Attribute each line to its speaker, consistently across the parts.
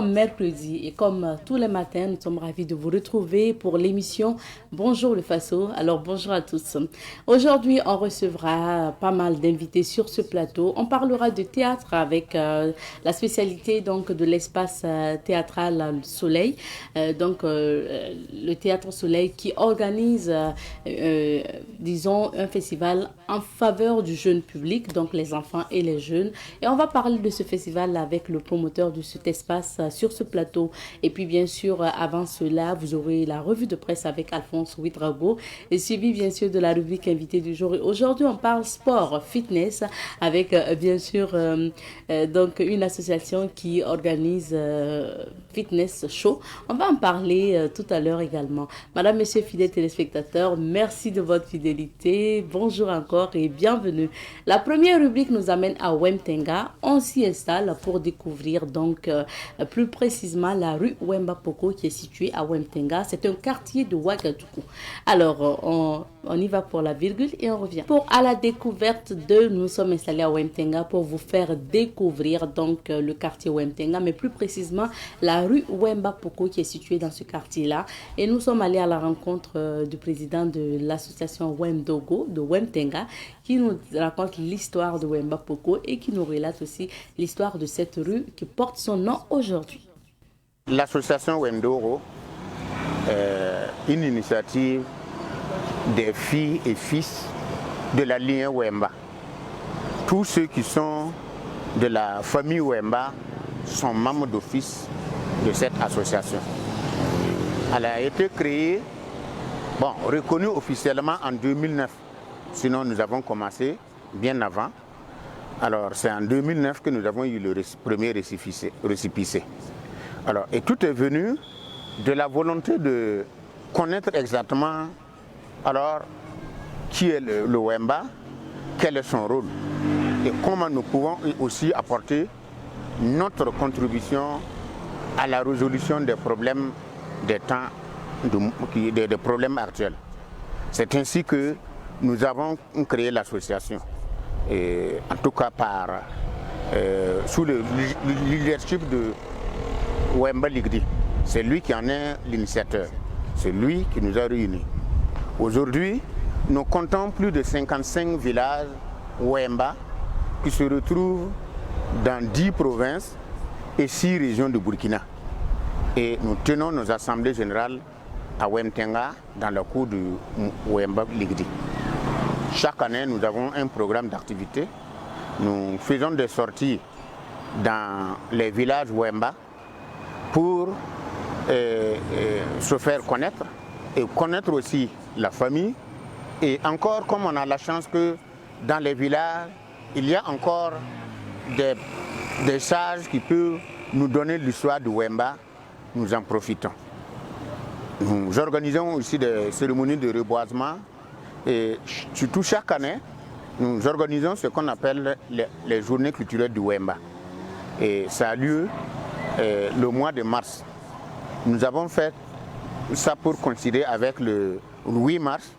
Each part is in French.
Speaker 1: Mercredi et comme tous les matins, nous sommes ravis de vous retrouver pour l'émission Bonjour le Faso. Alors bonjour à tous. Aujourd'hui, on recevra pas mal d'invités sur ce plateau. On parlera de théâtre avec la spécialité donc de l'espace théâtral Soleil. Le Théâtre Soleil qui organise, disons, un festival en faveur du jeune public, donc les enfants et les jeunes. Et on va parler de ce festival avec le promoteur de cet espace sur ce plateau. Et puis bien sûr, avant cela, vous aurez la revue de presse avec Alphonse Ouidrago et suivi bien sûr de la rubrique invité du jour. Et aujourd'hui, on parle sport, fitness avec bien sûr donc une association qui organise Fitness Show. On va en parler tout à l'heure également. Madame, Monsieur, fidèles téléspectateurs, merci de votre fidélité. Bonjour encore et bienvenue. La première rubrique nous amène à Wemtenga. On s'y installe pour découvrir donc plus précisément la rue Wemba Poko qui est située à Wemtenga. C'est un quartier de Ouagadougou. Alors, on y va pour la virgule et on revient. Pour à la découverte de, nous sommes installés à Wemtenga pour vous faire découvrir donc le quartier Wemtenga, mais plus précisément la rue Wemba Poko qui est située dans ce quartier-là. Et nous sommes allés à la rencontre du président de l'association Wemdogo de Wemtenga qui nous raconte l'histoire de Wemba Poko et qui nous relate aussi l'histoire de cette rue qui porte son nom aujourd'hui.
Speaker 2: L'association Wemdogo est une initiative des filles et fils de la lignée Wemba. Tous ceux qui sont de la famille Wemba sont membres d'office de cette association. Elle a été créée, reconnue officiellement en 2009. Sinon, nous avons commencé bien avant. Alors, c'est en 2009 que nous avons eu le premier récépissé. Alors, et tout est venu de la volonté de connaître exactement qui est le Wemba, quel est son rôle et comment nous pouvons aussi apporter notre contribution à la résolution des problèmes des temps, des problèmes actuels. C'est ainsi que nous avons créé l'association, en tout cas sous le leadership de Wemba Ligdi. C'est lui qui en est l'initiateur, c'est lui qui nous a réunis. Aujourd'hui, nous comptons plus de 55 villages Wemba qui se retrouvent dans 10 provinces et 6 régions de Burkina. Et nous tenons nos assemblées générales à Wemtenga dans le cours du Wemba Ligdi. Chaque année, nous avons un programme d'activité. Nous faisons des sorties dans les villages Wemba pour se faire connaître et connaître aussi la famille. Et encore, comme on a la chance que dans les villages, il y a encore des sages qui peuvent nous donner l'histoire du Wemba, nous en profitons. Nous organisons aussi des cérémonies de reboisement et surtout chaque année, nous organisons ce qu'on appelle les journées culturelles du Wemba. Et ça a lieu le mois de mars. Nous avons fait ça pour coïncider avec le 8 mars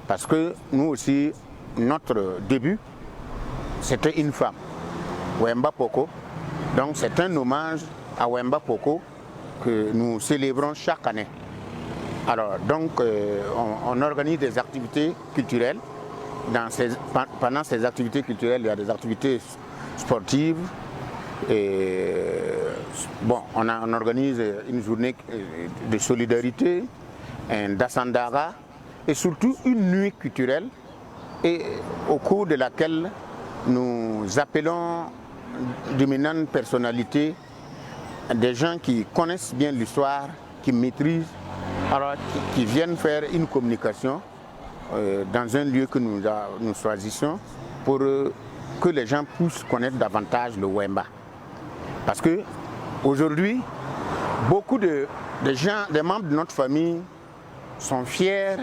Speaker 2: parce que nous aussi, notre début, c'était une femme, Wemba Poko. Donc c'est un hommage à Wemba Poko que nous célébrons chaque année. Alors donc on organise des activités culturelles. Pendant ces activités culturelles, il y a des activités sportives. On organise une journée de solidarité, un Dassandara et surtout une nuit culturelle et au cours de laquelle nous appelons d'éminentes personnalités, des gens qui connaissent bien l'histoire, qui maîtrisent, qui viennent faire une communication dans un lieu que nous choisissons pour que les gens puissent connaître davantage le Wemba. Parce que aujourd'hui, beaucoup de gens, des membres de notre famille sont fiers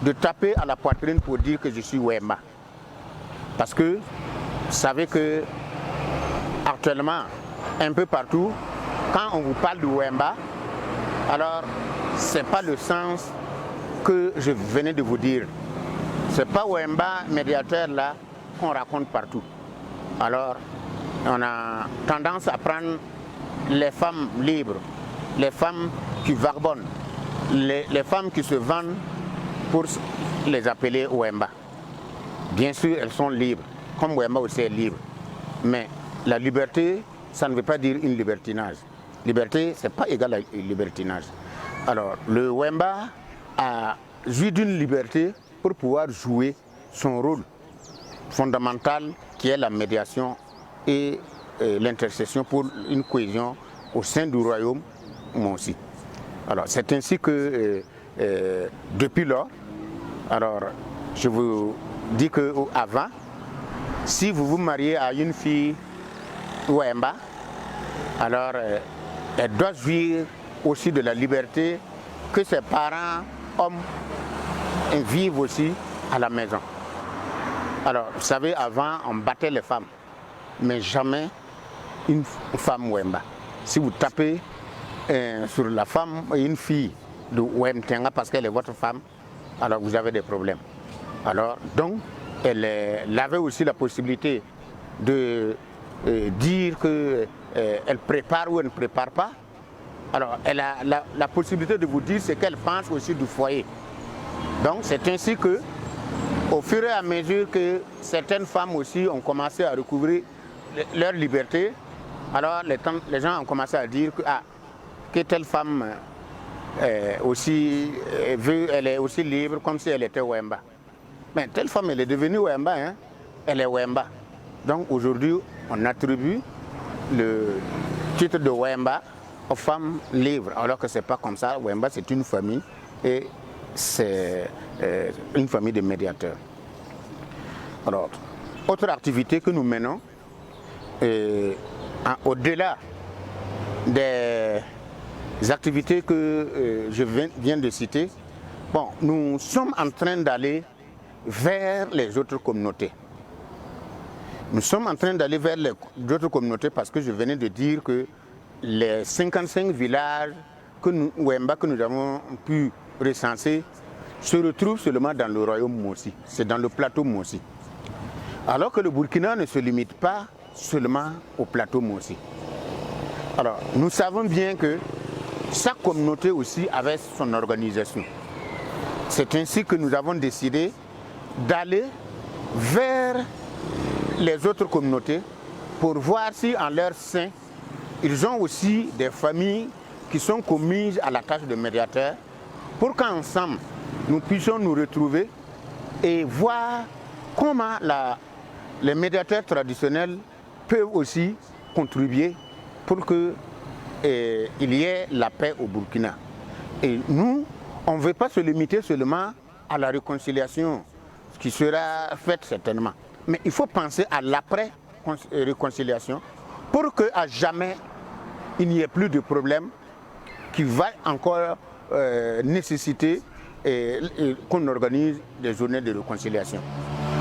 Speaker 2: de taper à la poitrine pour dire que je suis Wemba. Parce que vous savez que actuellement, un peu partout, quand on vous parle du Wemba, alors ce n'est pas le sens que je venais de vous dire. Ce n'est pas Wemba médiateur là qu'on raconte partout. Alors, on a tendance à prendre les femmes libres, les femmes qui vagabondent, les femmes qui se vendent pour les appeler Wemba. Bien sûr, elles sont libres, comme Wemba aussi est libre. Mais la liberté, ça ne veut pas dire une libertinage. Liberté, ce n'est pas égal à une libertinage. Alors, le Wemba a joui d'une liberté pour pouvoir jouer son rôle fondamental qui est la médiation et l'intercession pour une cohésion au sein du royaume aussi. Alors, c'est ainsi que depuis lors, alors je vous dis qu'avant, si vous vous mariez à une fille Wemba, alors elle doit jouir aussi de la liberté que ses parents, hommes, vivent aussi à la maison. Alors, vous savez, avant, on battait les femmes, mais jamais une femme Wemba. Si vous tapez sur la femme, une fille de Wemtenga parce qu'elle est votre femme, alors vous avez des problèmes. Alors, donc, elle avait aussi la possibilité de dire qu'elle prépare ou elle ne prépare pas. Alors, elle a la possibilité de vous dire ce qu'elle pense aussi du foyer. Donc, c'est ainsi que, au fur et à mesure que certaines femmes aussi ont commencé à recouvrir leur liberté, alors les gens ont commencé à dire que telle femme aussi elle est aussi libre comme si elle était Wemba. Mais telle femme, elle est devenue Wemba, hein? Elle est Wemba. Donc aujourd'hui, on attribue le titre de Wemba aux femmes libres, alors que ce n'est pas comme ça. Wemba, c'est une famille et c'est une famille de médiateurs. Alors, autre activité que nous menons, au-delà des activités que je viens de citer, bon, nous sommes en train d'aller vers les autres communautés. Nous sommes en train d'aller vers les autres communautés parce que je venais de dire que les 55 villages Wemba que nous avons pu recenser se retrouvent seulement dans le royaume Mossi, c'est dans le plateau Mossi. Alors que le Burkina ne se limite pas seulement au plateau Mossi. Alors, nous savons bien que chaque communauté aussi avait son organisation. C'est ainsi que nous avons décidé d'aller vers les autres communautés pour voir si en leur sein, ils ont aussi des familles qui sont commises à la tâche de médiateur pour qu'ensemble, nous puissions nous retrouver et voir comment les médiateurs traditionnels peuvent aussi contribuer pour qu'il y ait la paix au Burkina. Et nous, on ne veut pas se limiter seulement à la réconciliation, qui sera faite certainement. Mais il faut penser à l'après-réconciliation pour qu'à jamais il n'y ait plus de problème qui va encore nécessiter qu'on organise des journées de réconciliation.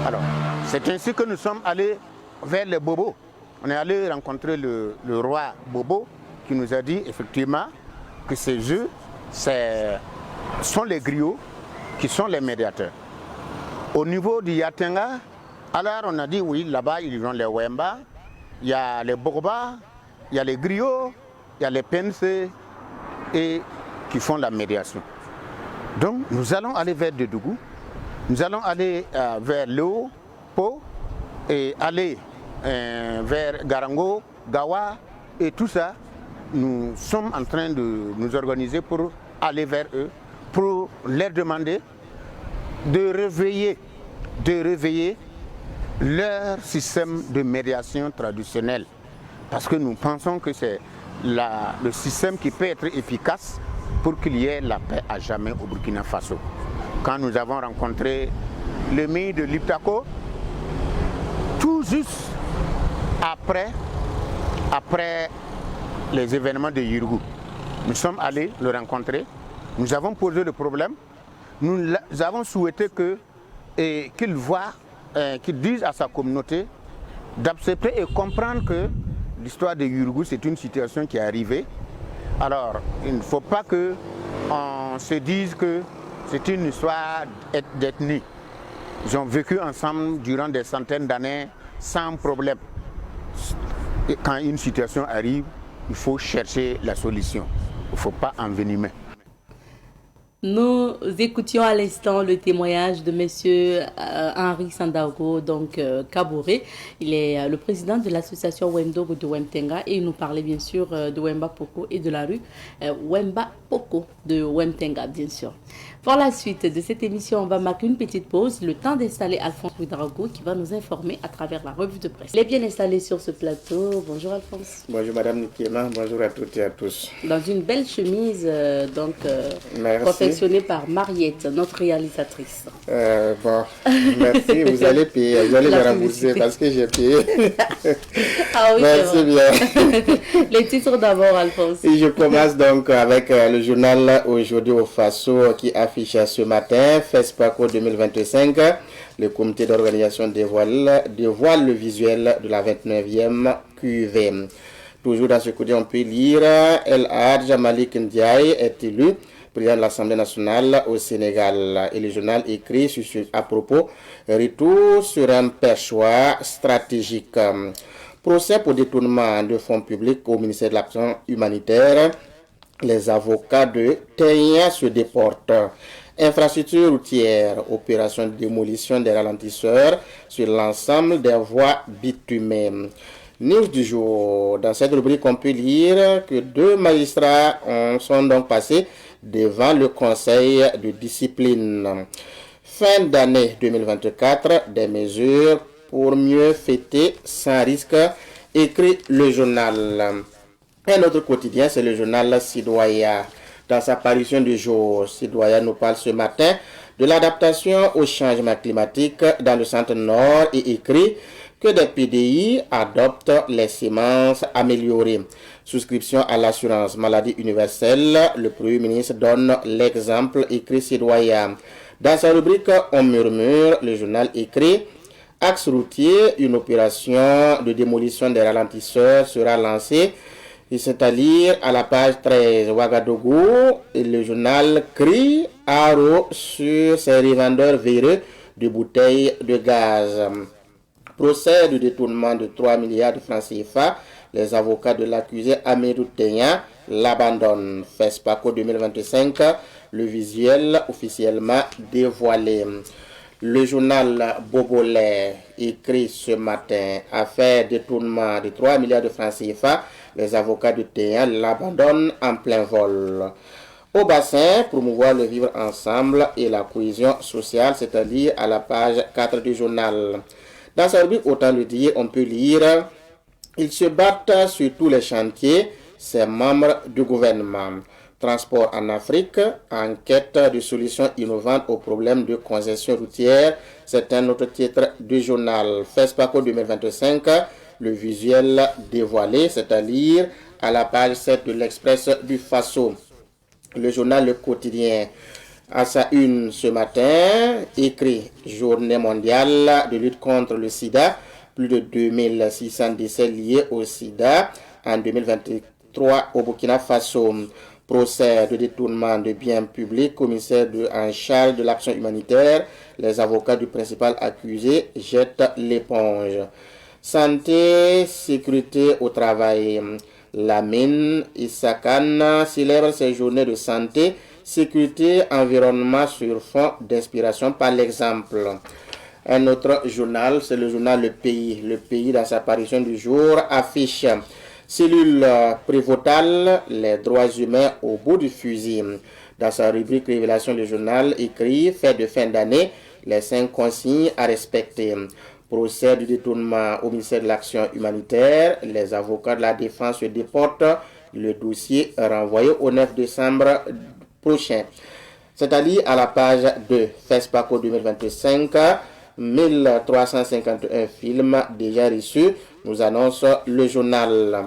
Speaker 2: Alors, c'est ainsi que nous sommes allés vers les Bobos. On est allé rencontrer le roi Bobo qui nous a dit effectivement que ces jeux sont les griots qui sont les médiateurs. Au niveau du Yatenga, alors on a dit oui, là-bas ils ont les Wemba, il y a les Bourba, il y a les griots, il y a les Pense et qui font la médiation. Donc nous allons aller vers Dedougou, nous allons aller vers Léo, Po et aller vers Garango, Gawa et tout ça. Nous sommes en train de nous organiser pour aller vers eux, pour leur demander de réveiller leur système de médiation traditionnelle. Parce que nous pensons que c'est le système qui peut être efficace pour qu'il y ait la paix à jamais au Burkina Faso. Quand nous avons rencontré le pays de Liptako, tout juste après les événements de Yurgu, nous sommes allés le rencontrer, nous avons posé le problème, nous avons souhaité qu'il voit, qu'il dise à sa communauté d'accepter et comprendre que l'histoire de Yurgu, c'est une situation qui est arrivée. Alors, il ne faut pas qu'on se dise que c'est une histoire d'ethnie. Ils ont vécu ensemble durant des centaines d'années sans problème. Et quand une situation arrive, il faut chercher la solution. Il ne faut pas envenimer.
Speaker 1: Nous écoutions à l'instant le témoignage de M. Henri Sandaogo, donc Kabouré. Il est le président de l'association Wemdogo de Wemtenga et il nous parlait bien sûr de Wemba Poko et de la rue Wemba Poko de Wemtenga, bien sûr. Pour la suite de cette émission, on va marquer une petite pause, le temps d'installer Alphonse Ouedraogo qui va nous informer à travers la revue de presse. Il est bien installé sur ce plateau. Bonjour Alphonse.
Speaker 3: Bonjour Madame Nikéma, bonjour à toutes et à tous.
Speaker 1: Dans une belle chemise, confectionnée par Mariette, notre réalisatrice.
Speaker 3: Merci, vous allez payer, vous allez me rembourser parce que j'ai payé.
Speaker 1: Ah oui,
Speaker 3: merci bien.
Speaker 1: Les titres d'abord, Alphonse.
Speaker 3: Et je commence donc avec le journal Aujourd'hui au Faso qui affiche ce matin, FESPACO 2025. Le comité d'organisation dévoile le visuel de la 29e QV. Toujours dans ce côté, on peut lire El Hadj Malik Ndiaye est élu président de l'Assemblée nationale au Sénégal. Et le journal écrit à propos retour sur un perchoir stratégique. Procès pour détournement de fonds publics au ministère de l'Action humanitaire. Les avocats de Teya se déportent. Infrastructure routière, opération de démolition des ralentisseurs sur l'ensemble des voies bitumées. News du jour. Dans cette rubrique, on peut lire que 2 magistrats sont donc passés devant le conseil de discipline. Fin d'année 2024, des mesures pour mieux fêter sans risque, écrit le journal. Un autre quotidien, c'est le journal Sidoya. Dans sa parution du jour, Sidoya nous parle ce matin de l'adaptation au changement climatique dans le centre-nord et écrit que des PDI adoptent les semences améliorées. Souscription à l'assurance maladie universelle, le Premier ministre donne l'exemple, écrit Sidoya. Dans sa rubrique On murmure, le journal écrit Axe routier, une opération de démolition des ralentisseurs sera lancée. C'est à lire à la page 13. Ouagadougou, et le journal crie haro sur ses revendeurs véreux de bouteilles de gaz. Procès de détournement de 3 milliards de francs CFA. Les avocats de l'accusé Amédou Teya l'abandonnent. FESPACO 2025, le visuel officiellement dévoilé. Le journal Bogolais écrit ce matin affaire détournement de 3 milliards de francs CFA. Les avocats de Teya l'abandonnent en plein vol. Au bassin, promouvoir le vivre ensemble et la cohésion sociale, c'est-à-dire à la page 4 du journal. Dans sa rubrique, autant le dire, on peut lire ils se battent sur tous les chantiers, ces membres du gouvernement. Transport en Afrique, enquête de solutions innovantes aux problèmes de congestion routière. C'est un autre titre du journal. FESPACO 2025, le visuel dévoilé, c'est-à-dire à la page 7 de l'Express du Faso. Le journal Le Quotidien, à sa une ce matin, écrit Journée mondiale de lutte contre le sida. Plus de 2600 décès liés au sida en 2023 au Burkina Faso. Procès de détournement de biens publics, commissaire en charge de l'action humanitaire, les avocats du principal accusé jettent l'éponge. Santé, sécurité au travail. Lamine Issakan célèbre ses journées de santé, sécurité, environnement sur fond d'inspiration par l'exemple. Un autre journal, c'est le journal Le Pays. Le Pays, dans sa parution du jour, affiche cellule prévôtale, les droits humains au bout du fusil. Dans sa rubrique Révélation du journal, écrit fait de fin d'année, les 5 consignes à respecter. Procès du détournement au ministère de l'Action humanitaire, les avocats de la défense se déportent, le dossier renvoyé au 9 décembre prochain. C'est-à-dire à la page 2, FESPACO 2025, 1351 films déjà reçus, nous annonce le journal.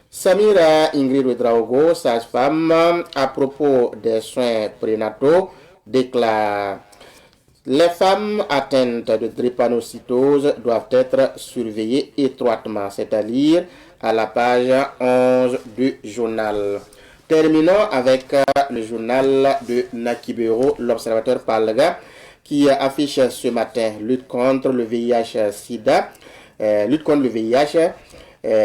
Speaker 3: Samira Ingrid Ouedraogo, sage-femme, à propos des soins prénataux, déclare: les femmes atteintes de drépanocytose doivent être surveillées étroitement, c'est-à-dire à la page 11 du journal. Terminons avec le journal de Nakibero, l'Observateur Palga, qui affiche ce matin lutte contre le VIH-Sida. Lutte contre le VIH.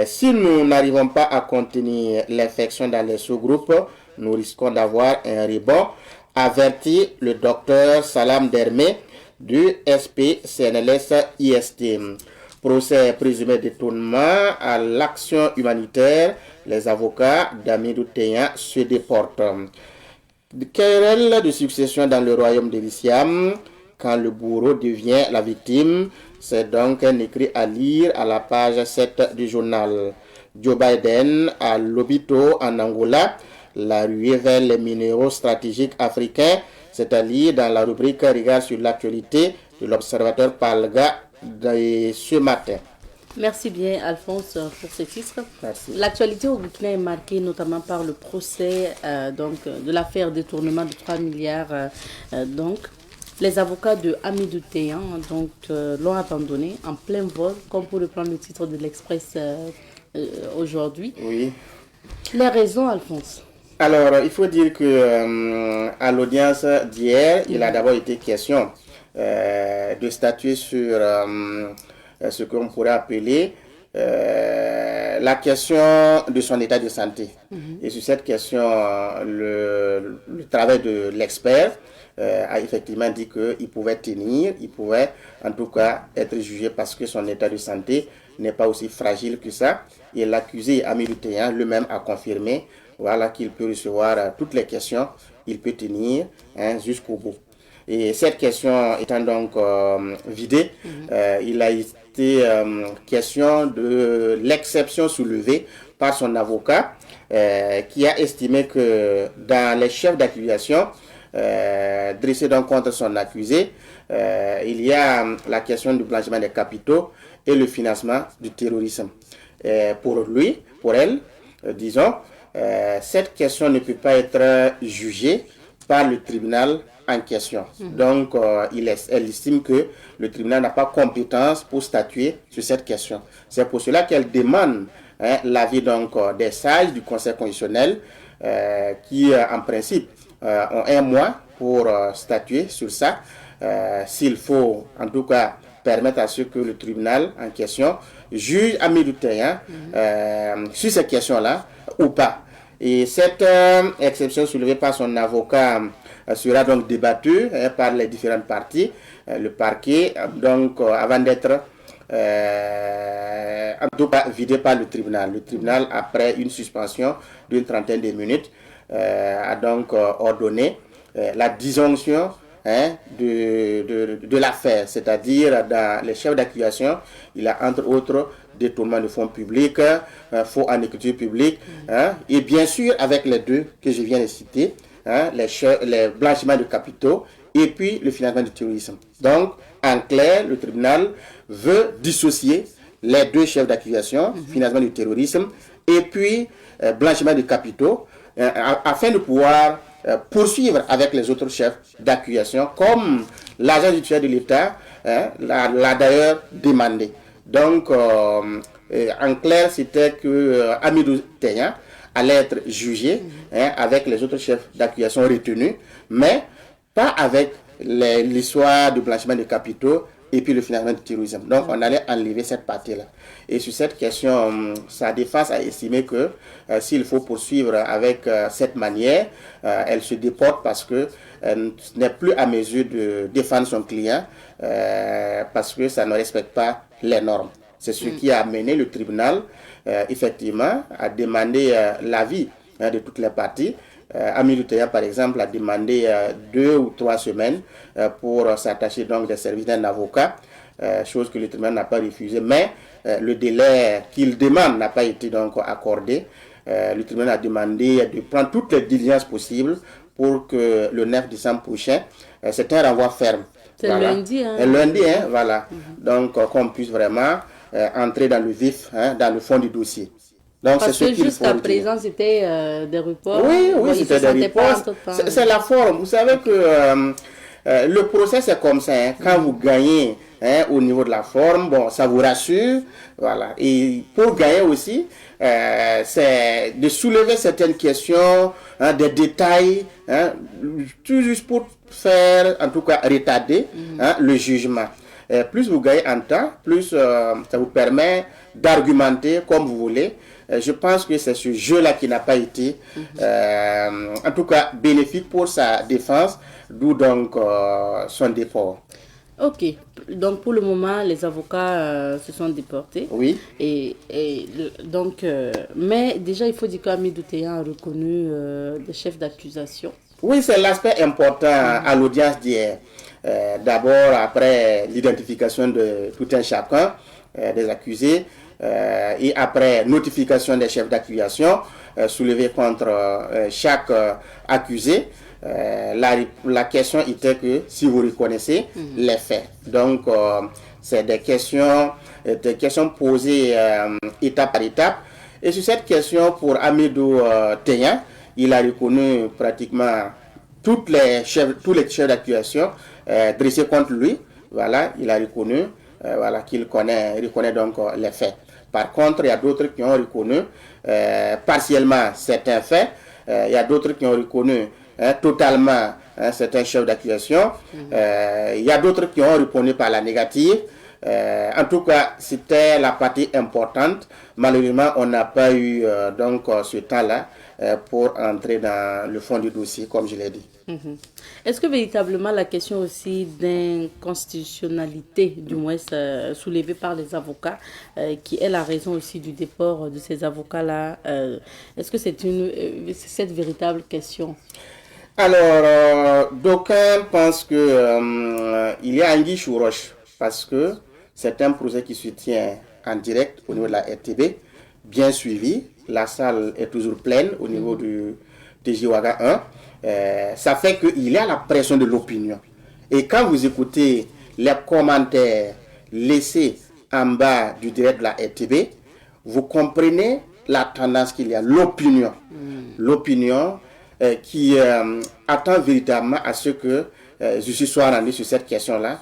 Speaker 3: Si nous n'arrivons pas à contenir l'infection dans les sous-groupes, nous risquons d'avoir un rebond, avertit le docteur Salam Dermé du SP-CNLS-IST. Procès présumé détournement à l'action humanitaire, les avocats d'Amidou Teyan se déportent. Querelle de succession dans le royaume de l'Issiam, quand le bourreau devient la victime, c'est donc un écrit à lire à la page 7 du journal. Joe Biden à Lobito en Angola, la ruée vers les minéraux stratégiques africains, c'est-à-dire dans la rubrique Regard sur l'actualité de l'observateur Palga de ce matin.
Speaker 1: Merci bien, Alphonse, pour ce titre.
Speaker 3: Merci.
Speaker 1: L'actualité au Burkina est marquée notamment par le procès de l'affaire détournement de 3 milliards. Les avocats de Amidou Teyan l'ont abandonné en plein vol, comme pour reprendre le titre de l'Express aujourd'hui.
Speaker 3: Oui.
Speaker 1: Les raisons, Alphonse?
Speaker 3: Alors, il faut dire que à l'audience d'hier, il a d'abord été question de statuer sur ce qu'on pourrait appeler la question de son état de santé. Et sur cette question, le travail de l'expert a effectivement dit qu'il pouvait tenir, il pouvait en tout cas être jugé parce que son état de santé n'est pas aussi fragile que ça. Et l'accusé Amidou Teyan lui-même a confirmé qu'il peut recevoir toutes les questions, il peut tenir jusqu'au bout. Et cette question étant donc vidée, il a été question de l'exception soulevée par son avocat qui a estimé que dans les chefs d'accusation dressés donc contre son accusé, il y a la question du blanchiment des capitaux et le financement du terrorisme. Pour lui, pour elle, disons, cette question ne peut pas être jugée par le tribunal en question. Donc, elle estime que le tribunal n'a pas compétence pour statuer sur cette question. C'est pour cela qu'elle demande l'avis donc des sages du Conseil constitutionnel qui, en principe, ont un mois pour statuer sur ça. S'il faut, en tout cas, permettre à ce que le tribunal en question juge Amidou Teyan sur ces questions-là ou pas. Et cette exception soulevée par son avocat sera donc débattue par les différentes parties. Le parquet, donc, avant d'être en tout cas vidé par le tribunal. Le tribunal, après une suspension d'une trentaine de minutes, a donc ordonné la disjonction de l'affaire, c'est-à-dire dans les chefs d'accusation, il a entre autres détournement de fonds publics, faux en écriture publique, et bien sûr avec les deux que je viens de citer, les blanchiments de capitaux et puis le financement du terrorisme. Donc, en clair, le tribunal veut dissocier les deux chefs d'accusation, financement du terrorisme et puis blanchiment de capitaux, afin de pouvoir poursuivre avec les autres chefs d'accusation, comme l'agent judiciaire de l'État l'a d'ailleurs demandé. Donc, en clair, c'était que Amidou Teyan allait être jugé avec les autres chefs d'accusation retenus, mais pas avec l'histoire du blanchiment de capitaux et puis le financement du terrorisme. Donc, on allait enlever cette partie-là. Et sur cette question, sa défense a estimé que s'il faut poursuivre avec cette manière, elle se déporte parce que n'est plus à mesure de défendre son client parce que ça ne respecte pas les normes. C'est ce qui a amené le tribunal, effectivement, à demander l'avis de toutes les parties. Amidou Teyan, par exemple, a demandé 2 ou 3 semaines pour s'attacher donc des services d'un avocat, chose que le tribunal n'a pas refusé, mais le délai qu'il demande n'a pas été donc accordé. Le tribunal a demandé de prendre toutes les diligences possibles pour que le 9 décembre prochain, c'est un renvoi ferme.
Speaker 1: C'est lundi, hein?
Speaker 3: Lundi, voilà. Donc, qu'on puisse vraiment entrer dans le vif, dans le fond du dossier. Donc,
Speaker 1: parce que jusqu'à présent, c'était des reports.
Speaker 3: Oui, c'était des reports. C'est la forme. Vous savez que le procès, c'est comme ça. Quand vous gagnez au niveau de la forme, bon, ça vous rassure. Voilà. Et pour gagner aussi, c'est de soulever certaines questions, des détails, tout juste pour faire, en tout cas, retarder le jugement. plus vous gagnez en temps, plus ça vous permet d'argumenter comme vous voulez. Je pense que c'est ce jeu-là qui n'a pas été, en tout cas, bénéfique pour sa défense, d'où donc son déport.
Speaker 1: Ok, donc pour le moment, les avocats se sont déportés.
Speaker 3: Oui.
Speaker 1: Donc, mais déjà, il faut dire qu'Hamidou Teyan a reconnu des chefs d'accusation.
Speaker 3: Oui, c'est l'aspect important à l'audience d'hier. D'abord, après l'identification de tout un chacun des accusés, et après notification des chefs d'accusation soulevés contre chaque accusé. La question était que si vous reconnaissez les faits. Donc, c'est des questions posées étape par étape. Et sur cette question, pour Hamidou Teyan, il a reconnu pratiquement tous les chefs d'accusation dressés contre lui. Voilà, il a reconnu qu'il reconnaît donc les faits. Par contre, il y a d'autres qui ont reconnu partiellement certains faits. Il y a d'autres qui ont reconnu totalement certains chefs d'accusation. Il y a d'autres qui ont répondu par la négative. En tout cas, c'était la partie importante. Malheureusement, on n'a pas eu donc ce temps-là pour entrer dans le fond du dossier, comme je l'ai dit.
Speaker 1: Est-ce que véritablement la question aussi d'inconstitutionnalité, du moins soulevée par les avocats, qui est la raison aussi du déport de ces avocats-là, est-ce que c'est cette véritable question?
Speaker 3: Alors, d'aucuns pensent que il y a anguille sous roche, parce que c'est un procès qui se tient en direct au niveau de la RTB, bien suivi. La salle est toujours pleine au niveau du TJ Ouaga 1. Ça fait qu'il y a la pression de l'opinion. Et quand vous écoutez les commentaires laissés en bas du direct de la RTB, vous comprenez la tendance qu'il y a, l'opinion. L'opinion qui attend véritablement à ce que justice soit rendue sur cette question-là,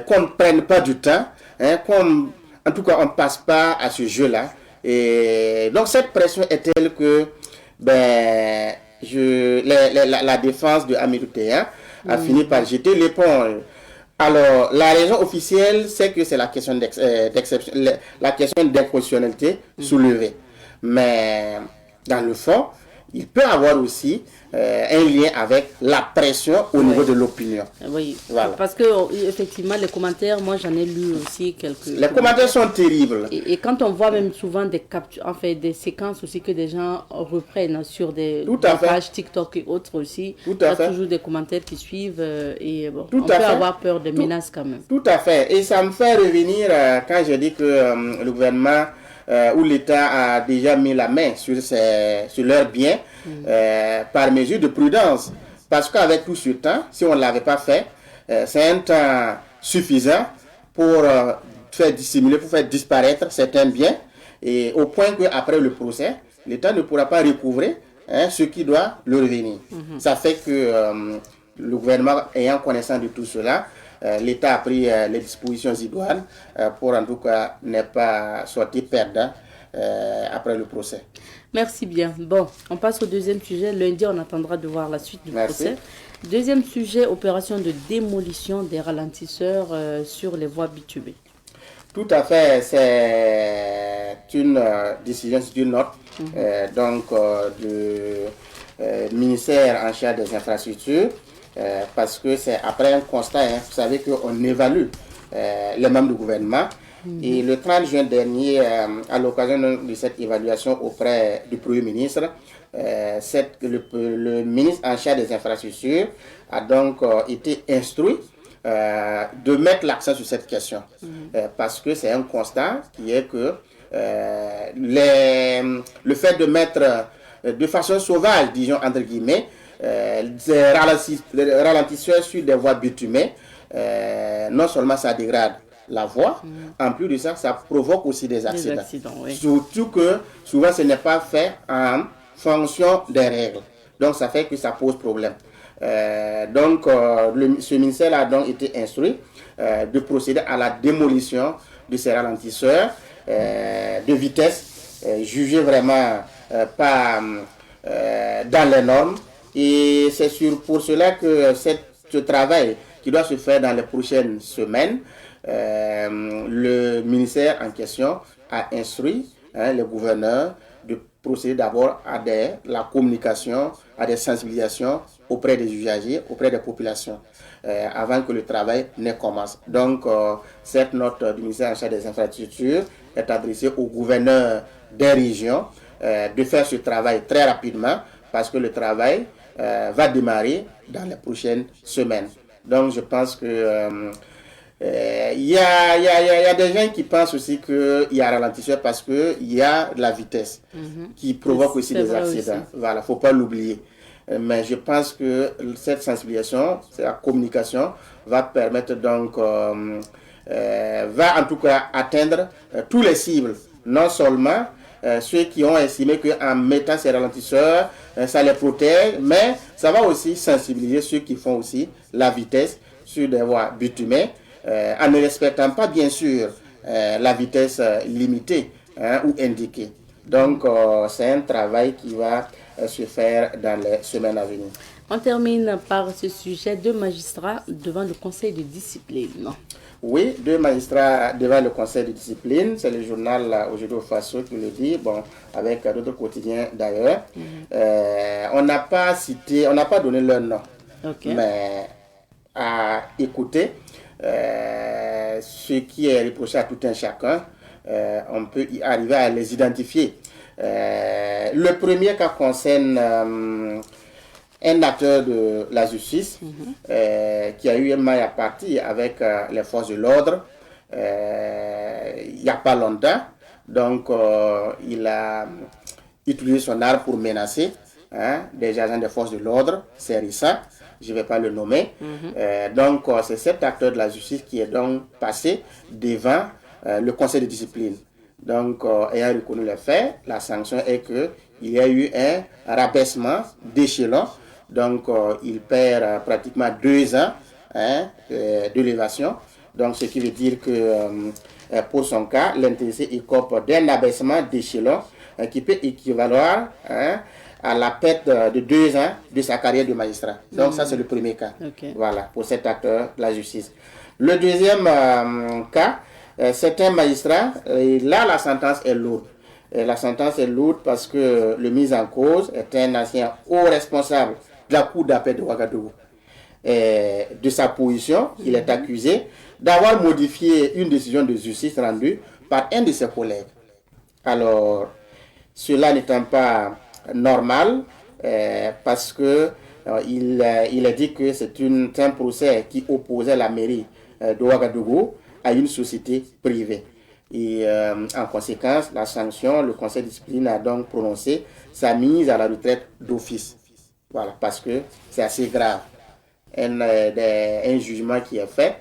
Speaker 3: qu'on ne prenne pas du temps, en tout cas on ne passe pas à ce jeu-là. Et donc cette pression est telle que la défense de Hamidou Teyan a fini par jeter l'éponge. Alors, la raison officielle, c'est que c'est la question d'exception, la question d'inconstitutionnalité soulevée. Mais dans le fond, il peut avoir aussi un lien avec la pression au niveau de l'opinion.
Speaker 1: Oui,
Speaker 3: voilà.
Speaker 1: Parce que effectivement, les commentaires, moi j'en ai lu aussi quelques.
Speaker 3: Les commentaires sont terribles.
Speaker 1: Et quand on voit même souvent des captures, enfin des séquences aussi que des gens reprennent sur des pages TikTok et autres aussi, il y a toujours des commentaires qui suivent et bon, on peut avoir peur des menaces quand même.
Speaker 3: Tout à fait. Et ça me fait revenir quand je dis que le gouvernement où l'État a déjà mis la main sur leurs biens par mesure de prudence. Parce qu'avec tout ce temps, si on ne l'avait pas fait, c'est un temps suffisant pour faire dissimuler, pour faire disparaître certains biens, et au point qu'après le procès, l'État ne pourra pas recouvrer ce qui doit le revenir. Ça fait que le gouvernement ayant connaissance de tout cela, l'État a pris les dispositions idoines pour en tout cas ne pas sortir perdant après le procès.
Speaker 1: Merci bien. Bon, on passe au deuxième sujet. Lundi, on attendra de voir la suite du procès. Deuxième sujet, opération de démolition des ralentisseurs sur les voies bitumées.
Speaker 3: Tout à fait, c'est une décision, c'est une note du ministère en charge des infrastructures. Parce que c'est après un constat, vous savez qu'on évalue les membres du gouvernement. Et le 30 juin dernier, à l'occasion de cette évaluation auprès du Premier ministre, le ministre en charge des infrastructures a donc été instruit de mettre l'accent sur cette question. Parce que c'est un constat qui est que le fait de mettre de façon sauvage, disons entre guillemets, des ralentisseurs sur des voies bitumées, non seulement ça dégrade la voie, en plus de ça, ça provoque aussi des accidents. Surtout que souvent ce n'est pas fait en fonction des règles. Donc ça fait que ça pose problème. Ce ministère a donc été instruit de procéder à la démolition de ces ralentisseurs de vitesse jugés vraiment pas dans les normes. Et c'est pour cela que ce travail qui doit se faire dans les prochaines semaines le ministère en question a instruit les gouverneurs de procéder d'abord à la communication, à des sensibilisations auprès des usagers, auprès des populations, avant que le travail ne commence. Donc, cette note du ministère en charge des infrastructures est adressée aux gouverneurs des régions de faire ce travail très rapidement parce que le travail va démarrer dans les prochaines semaines. Donc, je pense que il y a des gens qui pensent aussi qu'il y a ralentisseur parce qu'il y a de la vitesse qui provoque aussi des accidents. Voilà, il ne faut pas l'oublier. Mais je pense que cette sensibilisation, la communication va permettre donc, va en tout cas atteindre tous les cibles, non seulement ceux qui ont estimé qu'en mettant ces ralentisseurs, ça les protège, mais ça va aussi sensibiliser ceux qui font aussi la vitesse sur des voies bitumées, en ne respectant pas bien sûr la vitesse limitée ou indiquée. Donc c'est un travail qui va se faire dans les semaines à venir.
Speaker 1: On termine par ce sujet, 2 magistrats devant le conseil de discipline.
Speaker 3: Oui, 2 magistrats devant le conseil de discipline, c'est le journal Aujourd'hui au Faso qui le dit, bon, avec d'autres quotidiens d'ailleurs. On n'a pas cité, on n'a pas donné leur nom, mais à écouter ce qui est reproché à tout un chacun, on peut y arriver à les identifier. Le premier cas concerne un acteur de la justice qui a eu un maille à partir avec les forces de l'ordre il n'y a pas longtemps. Donc, il a utilisé son arme pour menacer des agents des forces de l'ordre. C'est récent, je ne vais pas le nommer. Donc, c'est cet acteur de la justice qui est donc passé devant le conseil de discipline. Donc, ayant reconnu les faits, la sanction est qu'il y a eu un rabaissement d'échelon. Donc, il perd pratiquement 2 ans d'élévation. Donc, ce qui veut dire que pour son cas, l'intéressé écope d'un abaissement d'échelon qui peut équivaloir à la perte de 2 ans de sa carrière de magistrat. Donc, ça, c'est le premier cas. Voilà, pour cet acteur de la justice. Le deuxième cas, c'est un magistrat, et là, la sentence est lourde. La sentence est lourde parce que le mis en cause est un ancien haut responsable de la Cour d'appel de Ouagadougou. De sa position, il est accusé d'avoir modifié une décision de justice rendue par un de ses collègues. Alors, cela n'étant pas normal, parce que il a dit que c'est un procès qui opposait la mairie de Ouagadougou à une société privée. Et en conséquence, la sanction, le conseil de discipline a donc prononcé sa mise à la retraite d'office. Voilà, parce que c'est assez grave. Un jugement qui est fait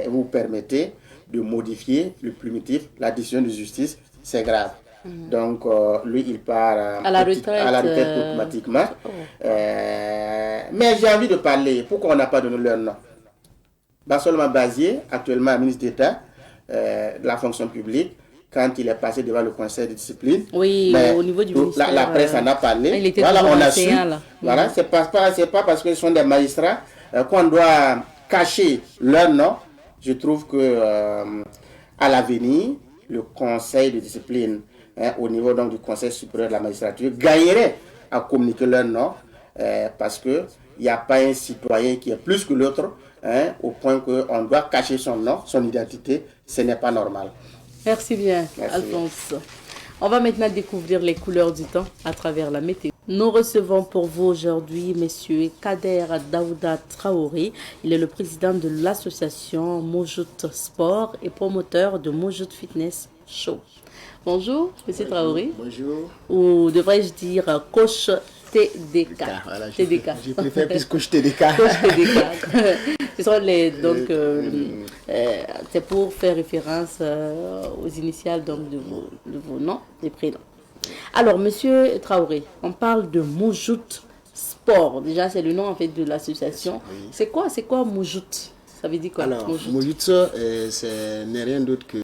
Speaker 3: vous permettez de modifier le primitif, la décision de justice, c'est grave. Donc, lui, il part à la retraite automatiquement. Mais j'ai envie de parler, pourquoi on n'a pas donné leur nom? Seulement Bazier, actuellement ministre d'État de la fonction publique, quand il est passé devant le conseil de discipline.
Speaker 1: Oui, au niveau du ministère.
Speaker 3: La presse en a parlé.
Speaker 1: Il était
Speaker 3: voilà, on a su.
Speaker 1: là.
Speaker 3: Voilà, c'est pas parce que ce sont des magistrats qu'on doit cacher leur nom. Je trouve que à l'avenir, le conseil de discipline, au niveau donc du conseil supérieur de la magistrature, gagnerait à communiquer leur nom parce que il n'y a pas un citoyen qui est plus que l'autre, au point qu'on doit cacher son nom, son identité. Ce n'est pas normal.
Speaker 1: Merci bien, Alphonse. On va maintenant découvrir les couleurs du temps à travers la météo. Nous recevons pour vous aujourd'hui M. Kader Daouda Traoré. Il est le président de l'association Mojout Sport et promoteur de Mojout Fitness Show. Bonjour, M. Traoré.
Speaker 4: Bonjour.
Speaker 1: Ou devrais-je dire coach TDK.
Speaker 4: Voilà,
Speaker 1: TDK.
Speaker 4: Je préfère plus coach TDK.
Speaker 1: Coach TDK. Ce sont les, donc, c'est pour faire référence aux initiales donc, de vos noms et prénoms. Alors, Monsieur Traoré, on parle de Mojout Sport. Déjà, c'est le nom en fait de l'association. Oui. C'est quoi Mojout? Ça veut dire quoi?
Speaker 4: Alors, Mojout, ce n'est rien d'autre que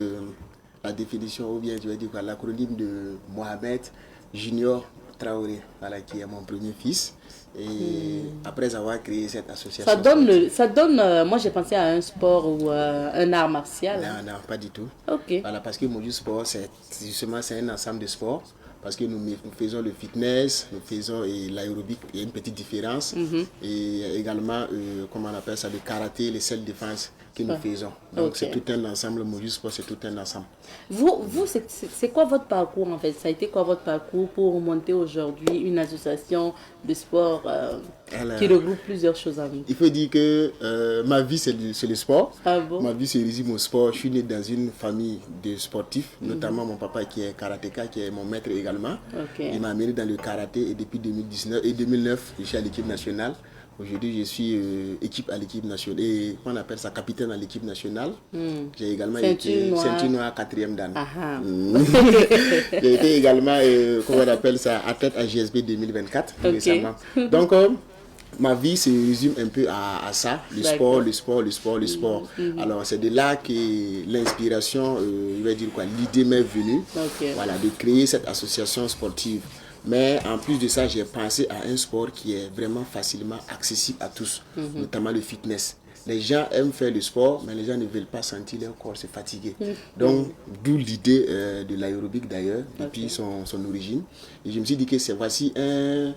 Speaker 4: la définition, ou bien je vais dire quoi, l'acronyme de Mohamed Junior Traoré, voilà, qui est mon premier fils. Et après avoir créé cette association...
Speaker 1: Ça donne moi j'ai pensé à un sport ou un art martial.
Speaker 4: Non, non, pas du tout.
Speaker 1: Ok.
Speaker 4: Voilà, parce que Mojut Sport, c'est justement un ensemble de sports. Parce que nous faisons le fitness, nous faisons l'aérobic, il y a une petite différence. Et également, comment on appelle ça, le karaté, les self-défense que nous faisons. Donc c'est tout un ensemble, Mojut Sport, c'est tout un ensemble.
Speaker 1: Vous c'est quoi votre parcours en fait? Ça a été quoi votre parcours pour monter aujourd'hui une association de sport qui regroupe plusieurs choses en vous?
Speaker 4: Il faut dire que ma vie c'est le sport.
Speaker 1: Ah bon?
Speaker 4: Ma vie se résume au sport. Je suis né dans une famille de sportifs, notamment mon papa qui est karatéka, qui est mon maître également. Il m'a amené dans le karaté et depuis 2009, je suis à l'équipe nationale. Aujourd'hui, je suis équipe à l'équipe nationale et on appelle ça capitaine à l'équipe nationale. J'ai également été ceinture noire 4e dan. J'ai été également, comment on appelle ça, athlète à JSB 2024 récemment. Donc, ma vie se résume un peu à ça, le sport. Alors, c'est de là que l'inspiration, je vais dire quoi, l'idée m'est venue, voilà, de créer cette association sportive. Mais en plus de ça, j'ai pensé à un sport qui est vraiment facilement accessible à tous, notamment le fitness. Les gens aiment faire le sport, mais les gens ne veulent pas sentir leur corps se fatiguer. Donc, d'où l'idée de l'aérobic d'ailleurs, depuis son origine. Et je me suis dit que voici un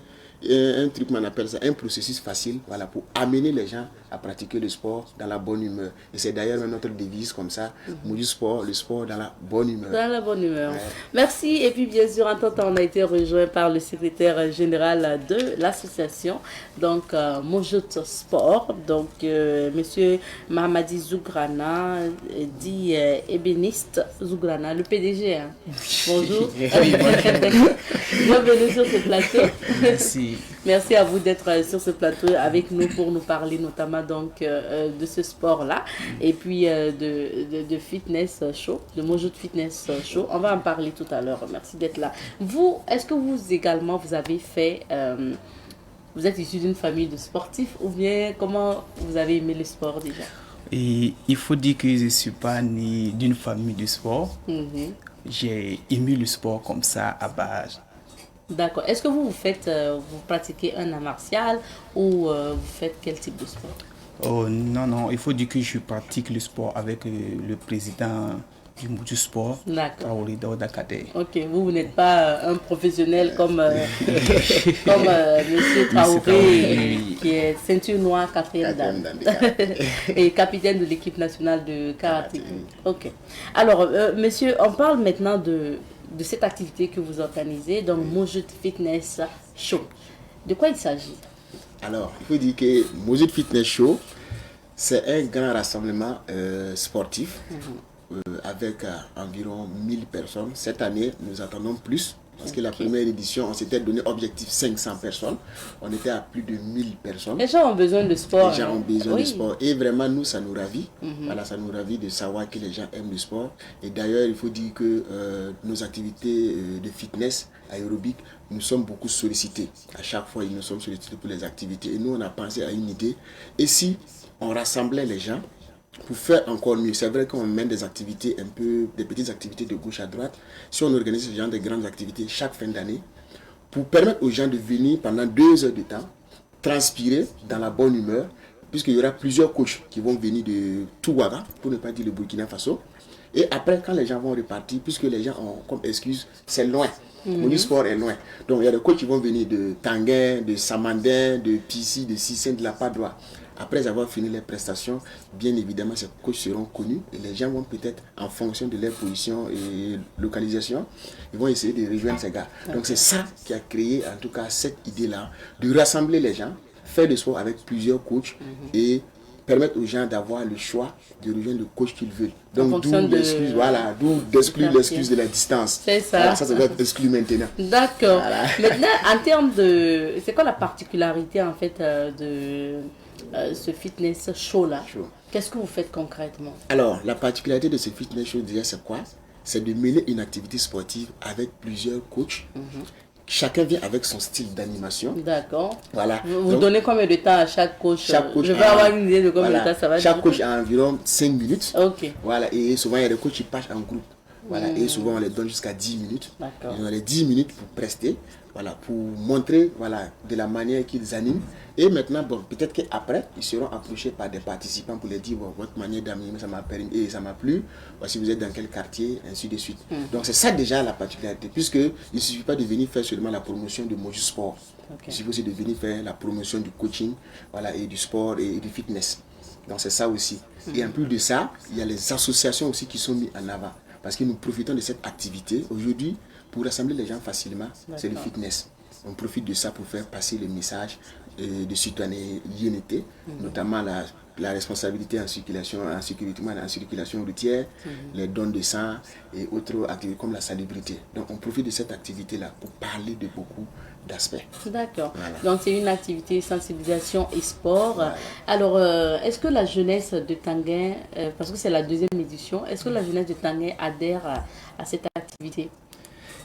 Speaker 4: truc, on appelle ça un processus facile, voilà, pour amener les gens à pratiquer le sport dans la bonne humeur. Et c'est d'ailleurs notre devise comme ça, Mojut Sport, le sport dans la bonne humeur.
Speaker 1: Dans la bonne humeur. Merci. Et puis bien sûr, en temps, on a été rejoint par le secrétaire général de l'association, donc Mojut Sport, donc monsieur Mahamadi Zougrana, dit ébéniste Zougrana, le PDG. Hein. Bonjour. Bienvenue sur ce plateau.
Speaker 5: Merci.
Speaker 1: Merci à vous d'être sur ce plateau avec nous pour nous parler notamment donc de ce sport-là et puis de fitness show, de Mojut Fitness Show. On va en parler tout à l'heure. Merci d'être là. Vous, est-ce que vous également, vous avez fait... vous êtes issu d'une famille de sportifs ou bien comment vous avez aimé le sport déjà?
Speaker 5: Et il faut dire que je ne suis pas né d'une famille de sport. J'ai aimé le sport comme ça à base.
Speaker 1: D'accord. Est-ce que vous pratiquez un art martial ou vous faites quel type de sport?
Speaker 5: Oh non, il faut dire que je pratique le sport avec le président du Mojut Sport, Traoré Dakade.
Speaker 1: Ok, vous n'êtes pas un professionnel comme monsieur Traoré, qui est ceinture noire 4e dan et capitaine de l'équipe nationale de karaté. Ok. Alors, monsieur, on parle maintenant de cette activité que vous organisez, donc Mojut Fitness Show. De quoi il s'agit?
Speaker 4: Alors, il faut dire que Mojut Fitness Show, c'est un grand rassemblement sportif avec environ 1000 personnes. Cette année, nous attendons plus. Parce que la première édition, on s'était donné objectif 500 personnes. On était à plus de 1000 personnes.
Speaker 1: Les gens ont besoin de sport.
Speaker 4: Les gens ont besoin de sport. Et vraiment, nous, ça nous ravit. Voilà, ça nous ravit de savoir que les gens aiment le sport. Et d'ailleurs, il faut dire que nos activités de fitness aérobic, nous sommes beaucoup sollicités. À chaque fois, nous sommes sollicités pour les activités. Et nous, on a pensé à une idée. Et si on rassemblait les gens pour faire encore mieux? C'est vrai qu'on mène des activités des petites activités de gauche à droite. Si on organise ce genre de grandes activités chaque fin d'année, pour permettre aux gens de venir pendant 2 heures de temps, transpirer dans la bonne humeur, puisqu'il y aura plusieurs coachs qui vont venir de Touaga, pour ne pas dire le Burkina Faso. Et après, quand les gens vont repartir, puisque les gens ont comme excuse, c'est loin. Mojut Sport est loin. Donc il y a des coachs qui vont venir de Tanguin, de Samandin, de Pissi, de Sissène, de la Padoua. Après avoir fini les prestations, bien évidemment, ces coachs seront connus et les gens vont peut-être, en fonction de leur position et localisation, ils vont essayer de rejoindre ces gars. Donc c'est ça qui a créé, en tout cas, cette idée-là, de rassembler les gens, faire du sport avec plusieurs coachs et permettre aux gens d'avoir le choix de rejoindre le coach qu'ils veulent. Donc d'où l'excuse, voilà, d'où d'exclure l'excuse de la distance.
Speaker 1: C'est ça.
Speaker 4: Voilà, ça va être exclu maintenant.
Speaker 1: D'accord. Voilà. Maintenant, en termes de... C'est quoi la particularité en fait de ce fitness show-là? Qu'est-ce que vous faites concrètement? Alors,
Speaker 4: la particularité de ce fitness show, déjà, c'est quoi? C'est de mêler une activité sportive avec plusieurs coachs. Chacun vient avec son style d'animation.
Speaker 1: D'accord.
Speaker 4: Voilà.
Speaker 1: Vous donnez combien de temps à chaque coach? Je veux avoir une idée de combien de temps ça va
Speaker 4: Chaque coach a environ 5 minutes.
Speaker 1: Ok.
Speaker 4: Voilà. Et souvent, il y a des coachs qui passent en groupe. Voilà, et souvent on les donne jusqu'à 10 minutes.
Speaker 1: D'accord.
Speaker 4: Ils ont les 10 minutes pour prester, voilà, pour montrer voilà, de la manière qu'ils animent. Et maintenant, bon, peut-être qu'après, ils seront approchés par des participants pour leur dire bon, votre manière d'animer, ça m'a permis et ça m'a plu. Voici vous êtes dans quel quartier, ainsi de suite. Donc c'est ça déjà la particularité, puisqu'il ne suffit pas de venir faire seulement la promotion de Moju Sport. Il suffit aussi de venir faire la promotion du coaching, voilà, et du sport et du fitness. Donc c'est ça aussi. Et en plus de ça, il y a les associations aussi qui sont mises en avant. Parce que nous profitons de cette activité. Aujourd'hui, pour rassembler les gens facilement, c'est le fitness. On profite de ça pour faire passer le message de citoyenneté, notamment la responsabilité en circulation, en circulation routière, les dons de sang et autres activités comme la salubrité. Donc on profite de cette activité-là pour parler de beaucoup d'aspects.
Speaker 1: D'accord.
Speaker 4: Voilà.
Speaker 1: Donc c'est une activité sensibilisation et sport.
Speaker 4: Voilà.
Speaker 1: Alors, est-ce que la jeunesse de Tanguin, parce que c'est la 2e édition, est-ce que la jeunesse de Tanguin adhère à cette activité?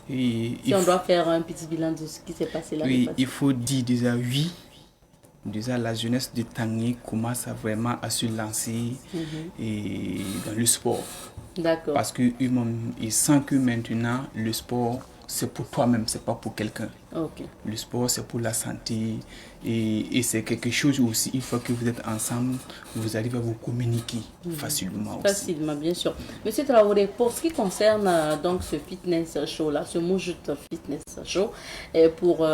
Speaker 5: Et
Speaker 1: Si on doit faire un petit bilan de ce qui s'est passé là.
Speaker 5: oui, il faut dire déjà oui. Déjà, la jeunesse de Tanguay commence vraiment à se lancer et dans le sport.
Speaker 1: D'accord.
Speaker 5: Parce qu'ils sentent que maintenant, le sport, c'est pour toi-même, c'est pas pour quelqu'un.
Speaker 1: Ok.
Speaker 5: Le sport, c'est pour la santé et c'est quelque chose aussi, une fois que vous êtes ensemble, vous arrivez à vous communiquer facilement aussi.
Speaker 1: Facilement, bien sûr. Monsieur Traoré, pour ce qui concerne donc ce fitness show là, ce Moujut Fitness Show, pour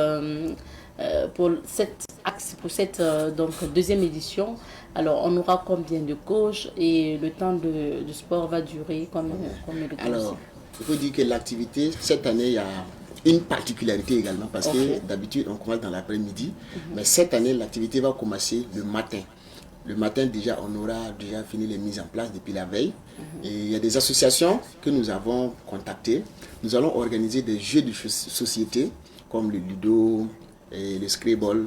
Speaker 1: cette donc 2e édition, alors on aura combien de coachs et le temps de sport va durer combien de temps?
Speaker 4: Alors, il faut dire que l'activité, cette année, il y a une particularité également parce que d'habitude on commence dans l'après-midi, mais cette année l'activité va commencer le matin. Le matin déjà, on aura déjà fini les mises en place depuis la veille. Et il y a des associations que nous avons contactées. Nous allons organiser des jeux de société comme le ludo, et le scrabble,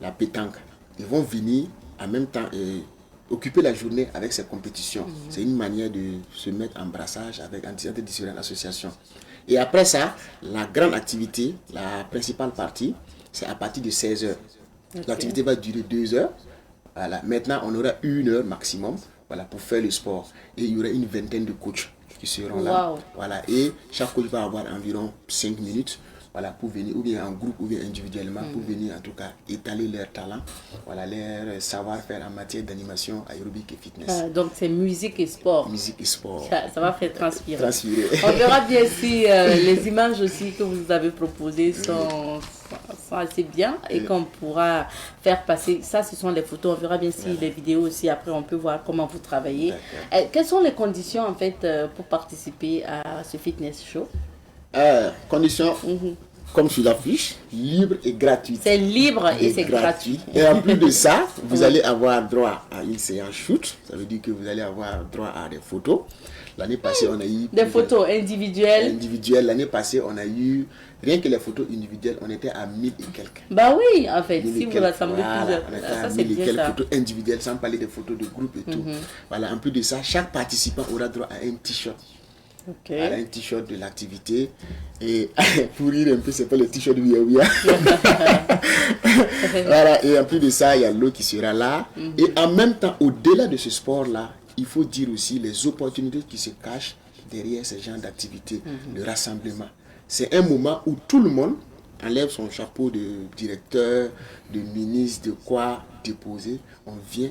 Speaker 4: la pétanque. Ils vont venir en même temps occuper la journée avec ces compétitions. C'est une manière de se mettre en brassage avec différentes associations. Et après ça, la grande activité, la principale partie, c'est à partir de 16h. L'activité va durer 2 heures. Voilà. Maintenant, on aura 1 heure maximum, voilà, pour faire le sport. Et il y aura une vingtaine de coachs qui seront là.
Speaker 1: Wow.
Speaker 4: Voilà. Et chaque coach va avoir environ 5 minutes, voilà, pour venir, ou bien en groupe, ou bien individuellement, pour venir en tout cas étaler leur talent, voilà, leur savoir-faire en matière d'animation aérobique et fitness.
Speaker 1: Donc c'est musique et sport.
Speaker 4: Musique et sport.
Speaker 1: Ça va faire transpirer.
Speaker 4: Transpirer.
Speaker 1: On verra bien si les images aussi que vous avez proposées sont assez bien et qu'on pourra faire passer. Ça, ce sont les photos. On verra bien si les vidéos aussi, après, on peut voir comment vous travaillez. Quelles sont les conditions, en fait, pour participer à ce fitness show?
Speaker 4: Conditions, comme sur l'affiche, libre et gratuite.
Speaker 1: C'est libre et c'est gratuit.
Speaker 4: Et en plus de ça, vous allez avoir droit à une séance shoot. Ça veut dire que vous allez avoir droit à des photos. L'année passée, on a eu...
Speaker 1: Des photos individuelles.
Speaker 4: L'année passée, on a eu... Rien que les photos individuelles, on était à 1000 et quelques.
Speaker 1: Bah oui, en fait, si vous
Speaker 4: quelques,
Speaker 1: rassemblez plusieurs.
Speaker 4: On était
Speaker 1: Ça,
Speaker 4: à
Speaker 1: c'est
Speaker 4: 1000 et
Speaker 1: bien
Speaker 4: quelques
Speaker 1: ça.
Speaker 4: photos individuelles, sans parler des photos de groupe et tout. Voilà, en plus de ça, chaque participant aura droit à un t-shirt.
Speaker 1: Ok.
Speaker 4: Voilà, un t-shirt de l'activité. Et pour rire un peu, c'est pas le t-shirt Ouya Ouya. Voilà, et en plus de ça, il y a l'eau qui sera là. Et en même temps, au-delà de ce sport-là, il faut dire aussi les opportunités qui se cachent derrière ce genre d'activité, le rassemblement. C'est un moment où tout le monde enlève son chapeau de directeur, de ministre, de quoi déposer. On vient,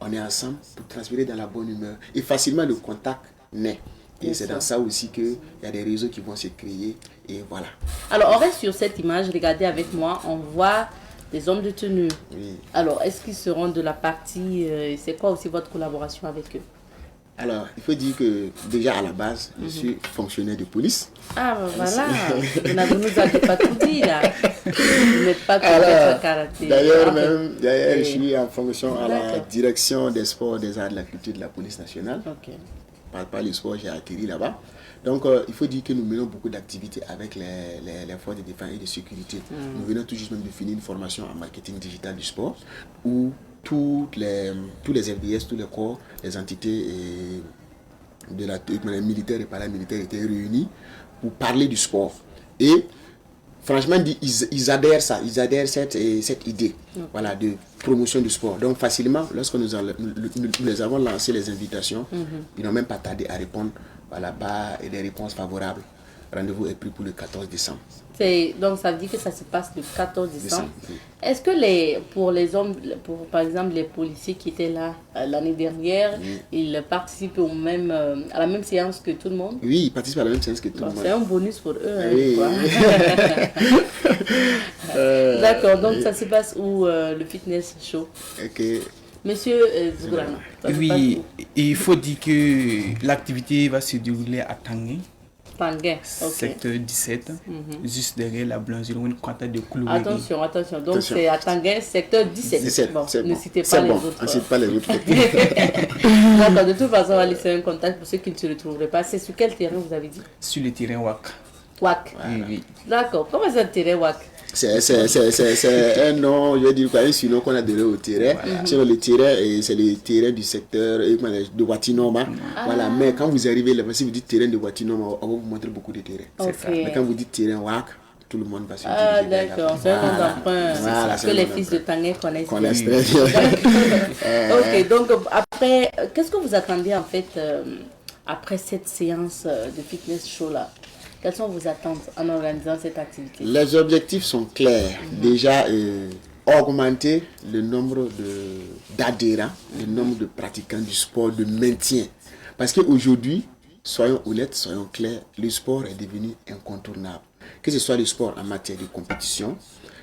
Speaker 4: on est ensemble pour transpirer dans la bonne humeur. Et facilement, le contact naît. Et c'est dans ça aussi qu'il y a des réseaux qui vont se créer. Et voilà.
Speaker 1: Alors, on reste sur cette image. Regardez avec moi. On voit des hommes de tenue.
Speaker 4: Oui.
Speaker 1: Alors, est-ce qu'ils seront de la partie... c'est quoi aussi votre collaboration avec eux?
Speaker 4: Alors, il faut dire que déjà à la base, je suis fonctionnaire de police.
Speaker 1: Ah, ben voilà. Vous ne nous avez pas tout dit, là. Vous n'êtes pas tout à karaté.
Speaker 4: D'ailleurs,
Speaker 1: Et-
Speaker 4: je suis en fonction à la
Speaker 1: D'accord.
Speaker 4: direction des sports, des arts, de la culture de la police nationale.
Speaker 1: Ok.
Speaker 4: Par le sport, j'ai atterri là-bas. Donc, il faut dire que nous menons beaucoup d'activités avec les forces de défense et de sécurité. Nous venons tout juste même de finir une formation en marketing digital du sport où tous les FDS, tous les corps, les entités de la militaire et paramilitaire étaient réunis pour parler du sport. Et franchement, ils adhèrent ça, ils adhèrent cette idée, voilà, de promotion du sport. Donc facilement, lorsque nous les avons lancé les invitations, ils n'ont même pas tardé à répondre voilà, pas et des réponses favorables. Rendez-vous est pris pour le 14 décembre.
Speaker 1: Donc ça veut dire que ça se passe le 14 décembre.
Speaker 4: Oui.
Speaker 1: Est-ce que pour les hommes, par exemple les policiers qui étaient là l'année dernière, ils participent à la même séance que tout le monde?
Speaker 4: Oui, ils participent à la même séance que tout le monde.
Speaker 1: C'est un bonus pour eux.
Speaker 4: Oui.
Speaker 1: D'accord, donc ça se passe où le fitness show?
Speaker 4: Okay.
Speaker 1: Monsieur Zouglana.
Speaker 5: Oui, il faut dire que l'activité va se dérouler à Tanguay.
Speaker 1: Tanguay,
Speaker 5: secteur 17, juste derrière la boulangerie, une quantité de couloirs.
Speaker 1: Attention. Donc c'est à Tanguay, secteur 17. Bon, ne citez pas les autres.
Speaker 4: On ne cite pas les autres.
Speaker 1: D'accord, de toute façon, on va laisser un contact pour ceux qui ne se retrouveraient pas. C'est sur quel terrain vous avez dit?
Speaker 5: Sur le terrain WAC.
Speaker 1: WAC.
Speaker 5: Oui.
Speaker 1: D'accord, comment c'est le terrain WAC?
Speaker 4: C'est un nom, je vais dire quoi, un surnom qu'on a donné au terrain. Sinon, le terrain, c'est le terrain du secteur de Watinoma. Voilà, mais quand vous arrivez là, si vous dites terrain de Watinoma, on va vous montrer beaucoup de terrains. Mais quand vous dites terrain WAC, tout le monde va se diriger vers là.
Speaker 1: D'accord, c'est un nom d'emprunt que les fils de Tanguay connaissent
Speaker 4: très bien.
Speaker 1: Ok, donc après, qu'est-ce que vous attendez en fait après cette séance de fitness show là? Quelles sont vos attentes en organisant cette activité?
Speaker 4: Les objectifs sont clairs. Déjà, augmenter le nombre d'adhérents, le nombre de pratiquants du sport de maintien. Parce qu'aujourd'hui, soyons honnêtes, soyons clairs, le sport est devenu incontournable. Que ce soit le sport en matière de compétition,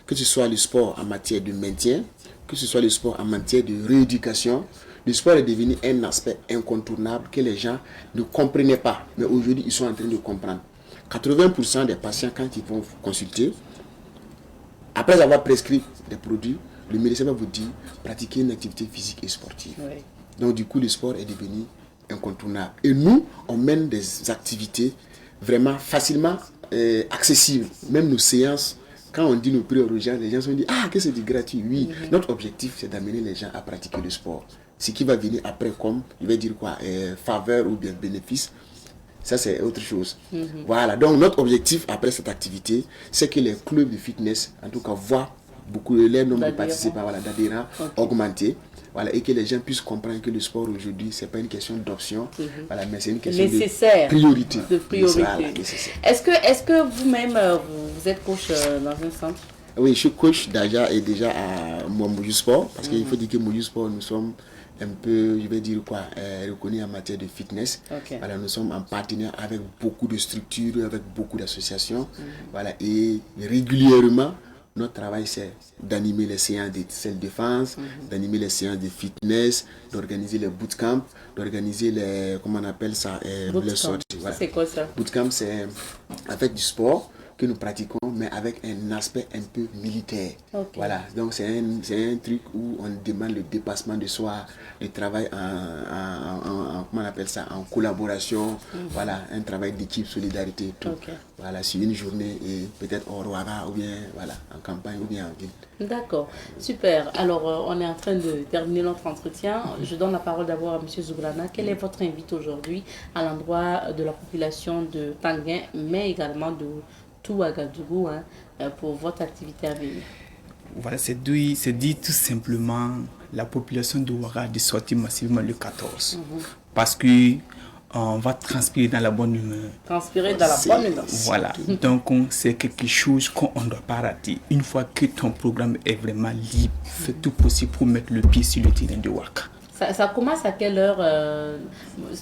Speaker 4: que ce soit le sport en matière de maintien, que ce soit le sport en matière de rééducation, le sport est devenu un aspect incontournable que les gens ne comprenaient pas. Mais aujourd'hui, ils sont en train de comprendre. 80% des patients, quand ils vont consulter, après avoir prescrit des produits, le médecin va vous dire pratiquer une activité physique et sportive.
Speaker 1: Oui.
Speaker 4: Donc du coup, le sport est devenu incontournable. Et nous, on mène des activités vraiment facilement accessibles. Même nos séances, quand on dit nos prières aux gens, les gens se disent « Ah, que c'est du gratuit ?» Oui, notre objectif, c'est d'amener les gens à pratiquer le sport. Ce qui va venir après comme, je vais dire quoi, faveur ou bien bénéfice, ça c'est autre chose. Voilà, donc notre objectif après cette activité, c'est que les clubs de fitness, en tout cas, voient beaucoup le nombre de participants, voilà, d'adhérents augmenter. Voilà, et que les gens puissent comprendre que le sport aujourd'hui, ce n'est pas une question d'option, voilà, mais c'est une question de priorité. Voilà,
Speaker 1: est-ce que vous-même, vous êtes coach dans un centre?
Speaker 4: Oui, je suis coach déjà à Moju Sport, parce qu'il faut dire que Moju Sport, nous sommes un peu, je vais dire quoi, reconnus en matière de fitness. Voilà, nous sommes en partenariat avec beaucoup de structures, avec beaucoup d'associations. Voilà, et régulièrement, notre travail, c'est d'animer les séances de self-défense, d'animer les séances de fitness, d'organiser les bootcamps, d'organiser les, comment on appelle ça, les sorties. Voilà.
Speaker 1: C'est quoi ça?
Speaker 4: Bootcamp, c'est en fait du sport que nous pratiquons, mais avec un aspect un peu militaire. Voilà, donc c'est un truc où on demande le dépassement de soi, le travail comment on appelle ça, en collaboration, voilà, un travail d'équipe, solidarité, tout. Voilà, sur une journée et peut-être au Rwanda ou bien voilà, en campagne ou bien en ville.
Speaker 1: D'accord, super. Alors, on est en train de terminer notre entretien. Je donne la parole d'abord à M. Zouglana. Quel est votre invite aujourd'hui à l'endroit de la population de Tanguay, mais également de tout Ouagadougou, pour votre activité à venir?
Speaker 5: Voilà, c'est dit tout simplement la population de Ouaga de sortir massivement le 14. Parce que on va transpirer dans la bonne humeur.
Speaker 1: Transpirer dans la bonne humeur.
Speaker 5: Voilà, donc c'est quelque chose qu'on ne doit pas rater. Une fois que ton programme est vraiment libre, fais tout possible pour mettre le pied sur le terrain de Ouaga.
Speaker 1: Ça commence à quelle heure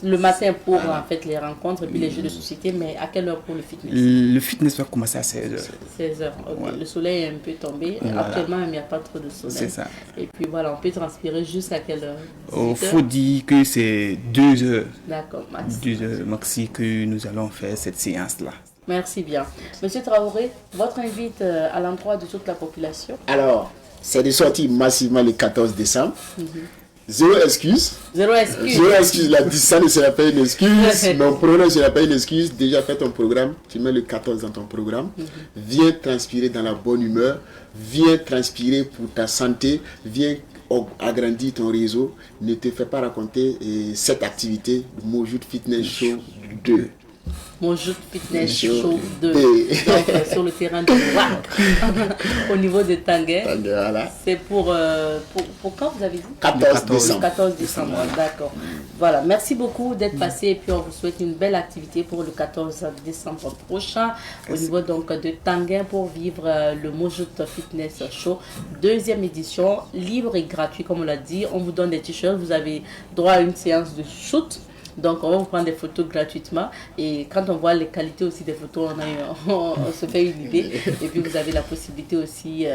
Speaker 1: le matin pour en fait les rencontres et puis les jeux de société, mais à quelle heure pour le fitness?
Speaker 5: Le fitness va commencer à 16h.
Speaker 1: 16h, ok. Voilà. Le soleil est un peu tombé. Voilà. Actuellement, il n'y a pas trop de soleil.
Speaker 5: C'est ça.
Speaker 1: Et puis voilà, on peut transpirer jusqu'à quelle heure?
Speaker 5: Il faut dire que c'est 2 heures.
Speaker 1: D'accord, maxi.
Speaker 5: 2 heures maxi que nous allons faire cette séance-là.
Speaker 1: Merci bien. Monsieur Traoré, votre invite à l'endroit de toute la population?
Speaker 4: Alors, c'est de sortir massivement le 14 décembre. Zéro excuse.
Speaker 1: Zéro excuse.
Speaker 4: Zéro excuse. La distance ne sera pas une excuse. Mon programme ne sera pas une excuse. Déjà fait ton programme. Tu mets le 14 dans ton programme. Viens transpirer dans la bonne humeur. Viens transpirer pour ta santé. Viens agrandir ton réseau. Ne te fais pas raconter cette activité, le Moju Fitness Show 2.
Speaker 1: Mojout Fitness
Speaker 4: Show
Speaker 1: Show 2,
Speaker 4: deux.
Speaker 1: donc, sur le terrain de Ouac, au niveau de Tanguay.
Speaker 4: Voilà.
Speaker 1: C'est pour quand vous avez dit
Speaker 4: 14 décembre.
Speaker 1: 14 décembre, d'accord. Voilà, merci beaucoup d'être passé et puis on vous souhaite une belle activité pour le 14 décembre prochain au niveau donc de Tanguay pour vivre le Mojout Fitness Show, deuxième édition, libre et gratuit comme on l'a dit. On vous donne des t-shirts, vous avez droit à une séance de shoot. Donc, on va vous prendre des photos gratuitement. Et quand on voit les qualités aussi des photos, on se fait une idée. Et puis, vous avez la possibilité aussi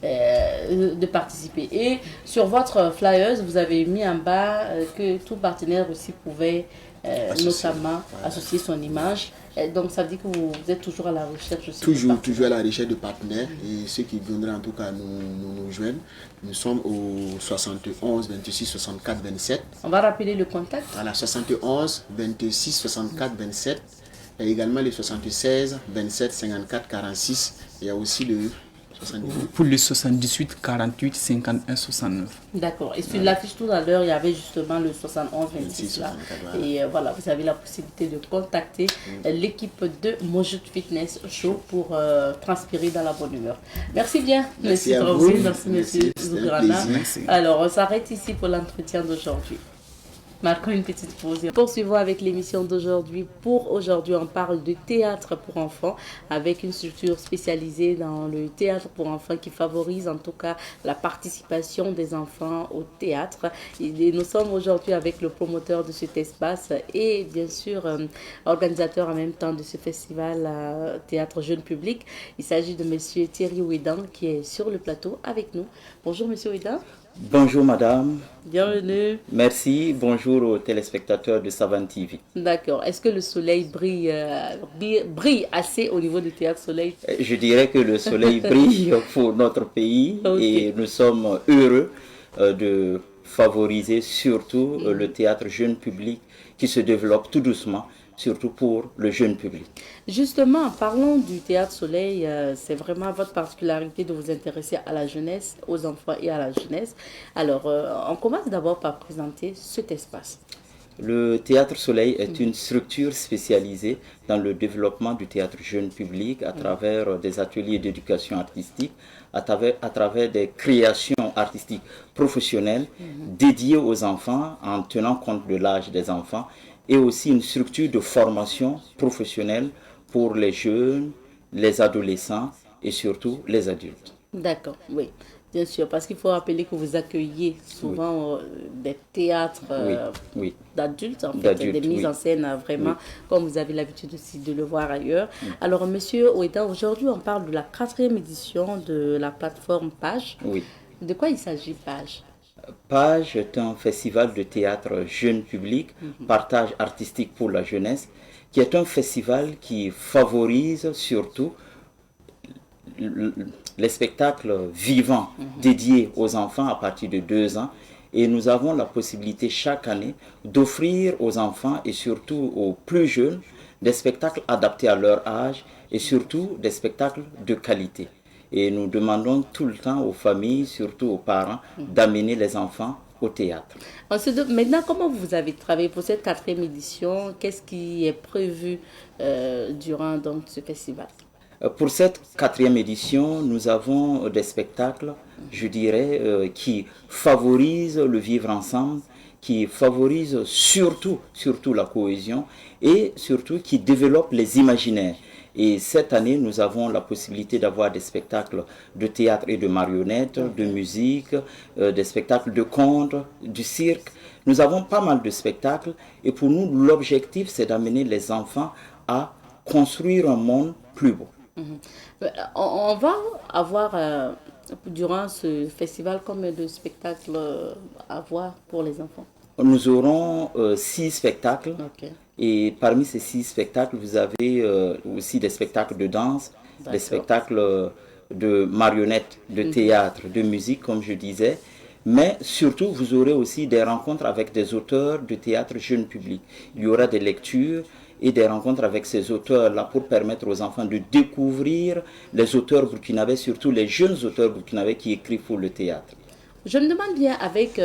Speaker 1: de participer. Et sur votre flyers, vous avez mis en bas que tout partenaire aussi pouvait notamment associer son image. Et donc, ça veut dire que vous êtes toujours à la recherche aussi.
Speaker 4: Toujours à la recherche de partenaires. Et ceux qui viendraient en tout cas nous joindre, nous sommes au 71 26 64 27.
Speaker 1: On va rappeler le contact.
Speaker 4: Voilà, 71 26 64 27. Et également les 76 27 54 46. Il y a aussi le 78.
Speaker 5: Pour le 78 48 51 69.
Speaker 1: D'accord. Et sur l'affiche tout à l'heure, il y avait justement le 71 26 là.
Speaker 4: voilà.
Speaker 1: Et voilà, vous avez la possibilité de contacter l'équipe de Mojout Fitness Show pour transpirer dans la bonne humeur. Merci bien,
Speaker 4: Merci
Speaker 1: monsieur
Speaker 4: à
Speaker 1: Traoré,
Speaker 4: vous.
Speaker 1: merci monsieur
Speaker 4: C'était un
Speaker 1: Zougrana.
Speaker 4: plaisir.
Speaker 5: Merci.
Speaker 1: Alors, on s'arrête ici pour l'entretien d'aujourd'hui. Marquons une petite pause. Poursuivons avec l'émission d'aujourd'hui. Pour aujourd'hui, on parle de théâtre pour enfants avec une structure spécialisée dans le théâtre pour enfants qui favorise en tout cas la participation des enfants au théâtre. Et nous sommes aujourd'hui avec le promoteur de cet espace et bien sûr organisateur en même temps de ce festival Théâtre Jeune Public. Il s'agit de monsieur Thierry Ouidan qui est sur le plateau avec nous. Bonjour monsieur Ouidan.
Speaker 6: Bonjour madame.
Speaker 1: Bienvenue.
Speaker 6: Merci, bonjour aux téléspectateurs de Savane TV.
Speaker 1: D'accord. Est-ce que le soleil brille assez au niveau du Théâtre Soleil?
Speaker 6: Je dirais que le soleil brille pour notre pays et nous sommes heureux de favoriser surtout le théâtre jeune public qui se développe tout doucement, surtout pour le jeune public.
Speaker 1: Justement, parlons du Théâtre Soleil. C'est vraiment votre particularité de vous intéresser à la jeunesse, aux enfants et à la jeunesse. Alors, on commence d'abord par présenter cet espace.
Speaker 6: Le Théâtre Soleil est une structure spécialisée dans le développement du théâtre jeune public à travers des ateliers d'éducation artistique, à travers des créations artistiques professionnelles dédiées aux enfants en tenant compte de l'âge des enfants et aussi une structure de formation professionnelle pour les jeunes, les adolescents et surtout les adultes.
Speaker 1: D'accord, oui. Bien sûr, parce qu'il faut rappeler que vous accueillez souvent des théâtres d'adultes, en fait, des mises en scène vraiment, comme vous avez l'habitude aussi de le voir ailleurs. Alors, monsieur Oueda, aujourd'hui, on parle de la 4e édition de la plateforme Page.
Speaker 6: Oui.
Speaker 1: De quoi il s'agit, Page?
Speaker 6: Page est un festival de théâtre jeune public, partage artistique pour la jeunesse, qui est un festival qui favorise surtout les spectacles vivants dédiés aux enfants à partir de 2 ans. Et nous avons la possibilité chaque année d'offrir aux enfants et surtout aux plus jeunes des spectacles adaptés à leur âge et surtout des spectacles de qualité. Et nous demandons tout le temps aux familles, surtout aux parents, d'amener les enfants au théâtre.
Speaker 1: Maintenant, comment vous avez travaillé pour cette 4e édition? Qu'est-ce qui est prévu durant donc, ce festival?
Speaker 6: Pour cette 4e édition, nous avons des spectacles, je dirais, qui favorisent le vivre ensemble, qui favorisent surtout la cohésion et surtout qui développent les imaginaires. Et cette année, nous avons la possibilité d'avoir des spectacles de théâtre et de marionnettes, de musique, des spectacles de contes, du cirque. Nous avons pas mal de spectacles et pour nous, l'objectif, c'est d'amener les enfants à construire un monde plus beau.
Speaker 1: On va avoir, durant ce festival, combien de spectacles à voir pour les enfants?
Speaker 6: Nous aurons 6 spectacles.
Speaker 1: Okay.
Speaker 6: Et parmi ces 6 spectacles, vous avez aussi des spectacles de danse, des spectacles de marionnettes, de théâtre, de musique, comme je disais. Mais surtout, vous aurez aussi des rencontres avec des auteurs de théâtre jeune public. Il y aura des lectures et des rencontres avec ces auteurs-là pour permettre aux enfants de découvrir les auteurs burkinabés, surtout les jeunes auteurs burkinabés qui écrivent pour le théâtre.
Speaker 1: Je me demande bien avec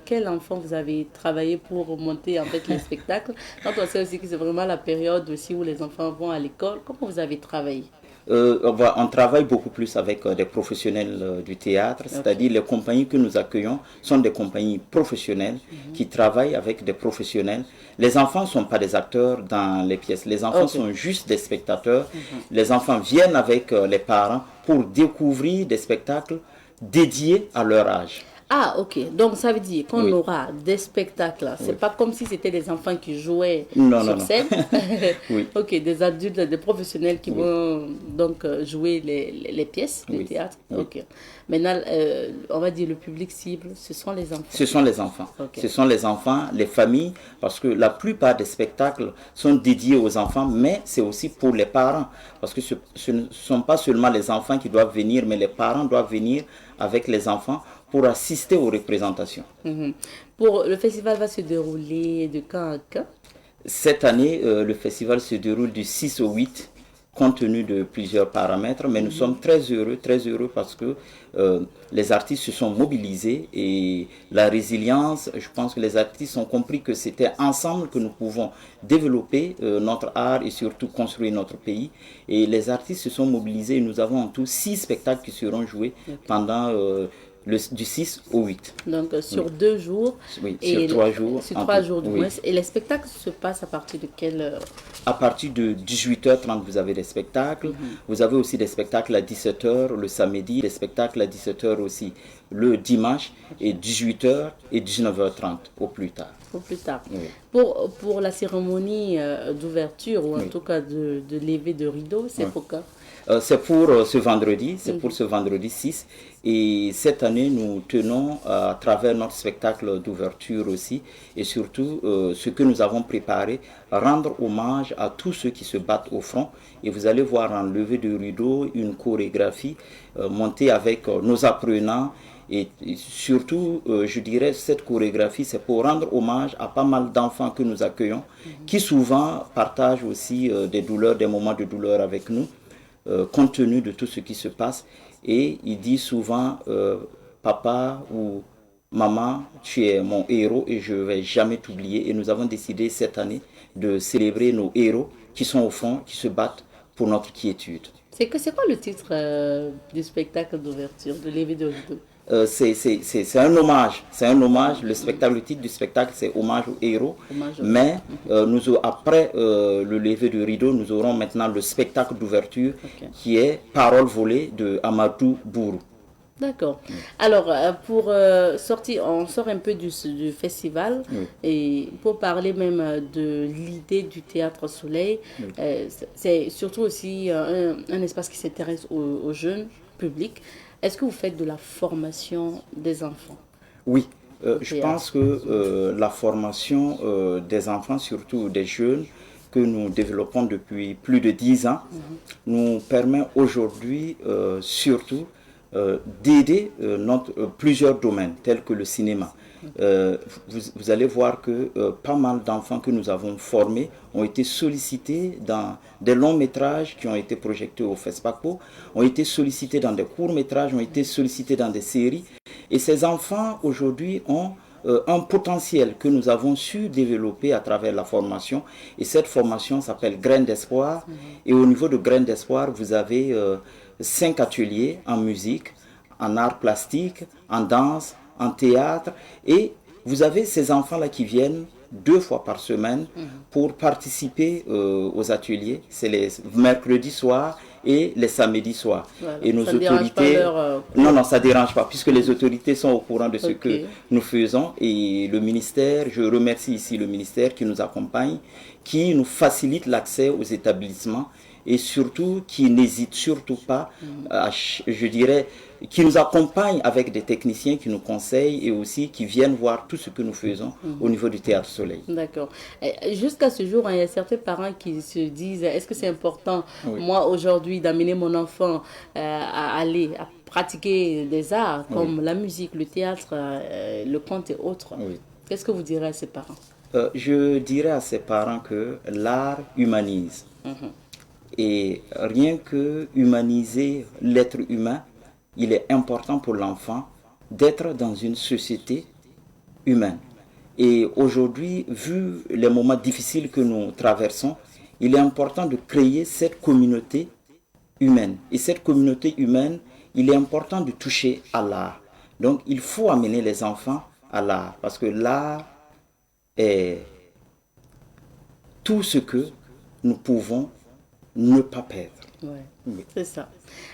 Speaker 1: quel enfant vous avez travaillé pour monter en fait les spectacles. Quand on sait aussi que c'est vraiment la période aussi où les enfants vont à l'école, comment vous avez travaillé?
Speaker 6: On travaille beaucoup plus avec des professionnels du théâtre, c'est-à-dire les compagnies que nous accueillons sont des compagnies professionnelles qui travaillent avec des professionnels. Les enfants ne sont pas des acteurs dans les pièces, les enfants sont juste des spectateurs. Les enfants viennent avec les parents pour découvrir des spectacles dédiés à leur âge.
Speaker 1: Ah, ok. Donc, ça veut dire qu'on aura des spectacles. C'est pas comme si c'était des enfants qui jouaient sur scène. Ok, des adultes, des professionnels qui vont donc jouer les pièces de théâtre. Ok. Maintenant, on va dire le public cible, ce sont les enfants.
Speaker 6: Ce sont les enfants. Ce sont les enfants, les familles, parce que la plupart des spectacles sont dédiés aux enfants, mais c'est aussi pour les parents. Parce que ce ne sont pas seulement les enfants qui doivent venir, mais les parents doivent venir avec les enfants pour assister aux représentations.
Speaker 1: Pour le festival va se dérouler de quand à quand?
Speaker 6: Cette année, le festival se déroule du 6 au 8, compte tenu de plusieurs paramètres, mais nous sommes très heureux parce que les artistes se sont mobilisés et la résilience, je pense que les artistes ont compris que c'était ensemble que nous pouvons développer notre art et surtout construire notre pays. Et les artistes se sont mobilisés et nous avons en tout 6 spectacles qui seront joués pendant du 6 au 8.
Speaker 1: Donc sur 2 jours.
Speaker 6: Oui, sur 3 jours.
Speaker 1: Sur 3 jours du moins. Et les spectacles se passent à partir de quelle heure?
Speaker 6: À partir de 18h30, vous avez des spectacles. Vous avez aussi des spectacles à 17h le samedi, des spectacles à 17h aussi le dimanche, et 18h et 19h30 au plus tard.
Speaker 1: Au plus tard.
Speaker 6: Oui.
Speaker 1: Pour la cérémonie d'ouverture, ou en tout cas de lever de rideau, c'est pour quand?
Speaker 6: C'est pour ce vendredi, pour ce vendredi 6. Et cette année, nous tenons à travers notre spectacle d'ouverture aussi, et surtout ce que nous avons préparé, rendre hommage à tous ceux qui se battent au front. Et vous allez voir en lever de rideau une chorégraphie montée avec nos apprenants. Et surtout, je dirais, cette chorégraphie, c'est pour rendre hommage à pas mal d'enfants que nous accueillons, qui souvent partagent aussi des douleurs, des moments de douleur avec nous. Compte tenu de tout ce qui se passe, et il dit souvent papa ou maman, tu es mon héros et je ne vais jamais t'oublier. Et nous avons décidé cette année de célébrer nos héros qui sont au fond, qui se battent pour notre quiétude.
Speaker 1: C'est quoi le titre du spectacle d'ouverture, de lever de rideau?
Speaker 6: C'est un hommage. C'est un hommage. Le titre du spectacle, c'est Hommage aux héros. Mais après le lever de rideau, nous aurons maintenant le spectacle d'ouverture qui est Parole volée de Amadou Bourou.
Speaker 1: D'accord. Alors, pour sortir, on sort un peu du festival et pour parler même de l'idée du Théâtre Soleil, c'est surtout aussi un espace qui s'intéresse aux jeunes publics. Est-ce que vous faites de la formation des enfants?
Speaker 6: Oui, je pense que la formation des enfants, surtout des jeunes, que nous développons depuis plus de 10 ans, nous permet aujourd'hui surtout d'aider plusieurs domaines tels que le cinéma. Vous allez voir que pas mal d'enfants que nous avons formés ont été sollicités dans des longs métrages qui ont été projetés au FESPACO, ont été sollicités dans des courts métrages, ont été sollicités dans des séries. Et ces enfants aujourd'hui ont un potentiel que nous avons su développer à travers la formation. Et cette formation s'appelle Graines d'Espoir. Et au niveau de Graines d'Espoir, vous avez 5 ateliers en musique, en art plastique, en danse, en théâtre, et vous avez ces enfants-là qui viennent 2 fois par semaine pour participer aux ateliers. C'est les mercredis soirs et les samedis soirs.
Speaker 1: Voilà.
Speaker 6: Et nos
Speaker 1: ça
Speaker 6: autorités... Non, ça ne dérange pas, puisque les autorités sont au courant de ce que nous faisons. Et le ministère, je remercie ici le ministère qui nous accompagne, qui nous facilite l'accès aux établissements et surtout qui n'hésite surtout pas, je dirais, qui nous accompagne avec des techniciens qui nous conseillent et aussi qui viennent voir tout ce que nous faisons au niveau du Théâtre Soleil.
Speaker 1: D'accord. Jusqu'à ce jour, il y a certains parents qui se disent, est-ce que c'est important, moi aujourd'hui, d'amener mon enfant à aller à pratiquer des arts comme la musique, le théâtre, le conte et autres? Qu'est-ce que vous direz à ces parents?
Speaker 6: Je dirais à ces parents que l'art humanise. Et rien que humaniser l'être humain, il est important pour l'enfant d'être dans une société humaine. Et aujourd'hui, vu les moments difficiles que nous traversons, il est important de créer cette communauté humaine. Et cette communauté humaine, il est important de toucher à l'art. Donc, il faut amener les enfants à l'art, parce que l'art est tout ce que nous pouvons ne pas perdre.
Speaker 1: Ouais,
Speaker 6: Oui.
Speaker 1: c'est ça.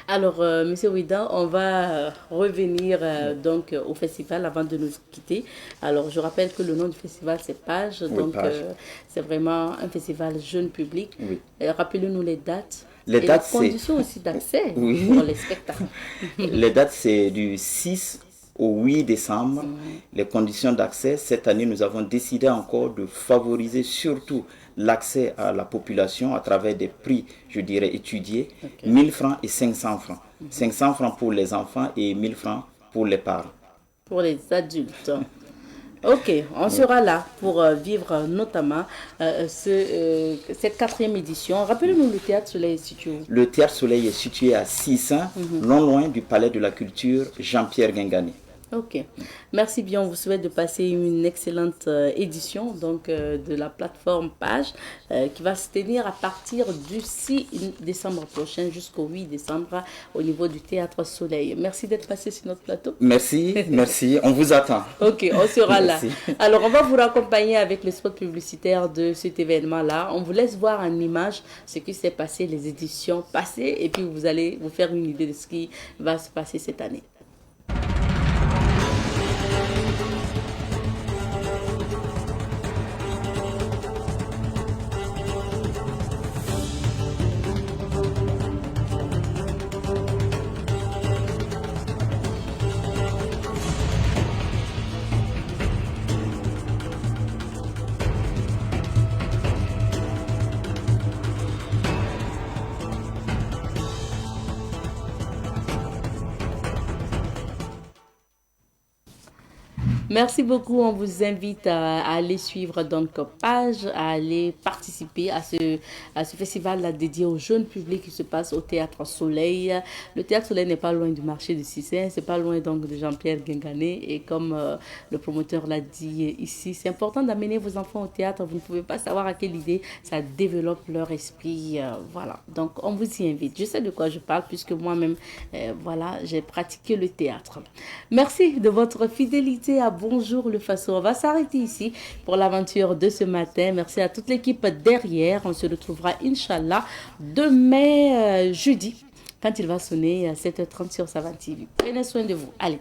Speaker 1: Alors, Monsieur Ouida, on va revenir donc au festival avant de nous quitter. Alors, je rappelle que le nom du festival, c'est Page.
Speaker 6: Oui,
Speaker 1: Donc,
Speaker 6: Page.
Speaker 1: c'est vraiment un festival jeune public.
Speaker 6: Oui.
Speaker 1: Rappelez-nous les dates.
Speaker 6: Les
Speaker 1: et
Speaker 6: dates,
Speaker 1: les
Speaker 6: c'est-
Speaker 1: conditions aussi d'accès
Speaker 6: Oui.
Speaker 1: pour les spectacles.
Speaker 6: Les dates, c'est du 6 au 8 décembre. Les conditions d'accès, cette année, nous avons décidé encore de favoriser surtout l'accès à la population à travers des prix, je dirais, étudiés, 1000 francs et 500 francs. 500 francs pour les enfants et 1000 francs pour les parents.
Speaker 1: Pour les adultes. Ok, on sera là pour vivre notamment cette 4e édition. Rappelez-nous, le Théâtre Soleil est situé où?
Speaker 6: Le Théâtre Soleil est situé à Sissin, non loin du Palais de la Culture Jean-Pierre Guingané.
Speaker 1: Ok, merci bien. On vous souhaite de passer une excellente édition donc, de la plateforme Page qui va se tenir à partir du 6 décembre prochain jusqu'au 8 décembre au niveau du Théâtre Soleil. Merci d'être passé sur notre plateau.
Speaker 6: Merci, merci, on vous attend.
Speaker 1: Ok, on sera là.
Speaker 6: Merci.
Speaker 1: Alors, on va vous raccompagner avec le spot publicitaire de cet événement-là. On vous laisse voir en image ce qui s'est passé, les éditions passées, et puis vous allez vous faire une idée de ce qui va se passer cette année. Merci beaucoup. On vous invite à aller suivre donc Page, à aller participer à ce festival dédié au jeune public qui se passe au Théâtre Soleil. Le Théâtre Soleil n'est pas loin du marché de Sissin, c'est pas loin donc de Jean-Pierre Guingané. Et comme le promoteur l'a dit ici, c'est important d'amener vos enfants au théâtre. Vous ne pouvez pas savoir à quelle idée ça développe leur esprit. Voilà. Donc on vous y invite. Je sais de quoi je parle puisque moi-même, voilà, j'ai pratiqué le théâtre. Merci de votre fidélité à Bonjour le Faso. On va s'arrêter ici pour l'aventure de ce matin. Merci à toute l'équipe derrière. On se retrouvera, Inch'Allah, demain, jeudi, quand il va sonner à 7h30 sur Savane TV. Prenez soin de vous. Allez.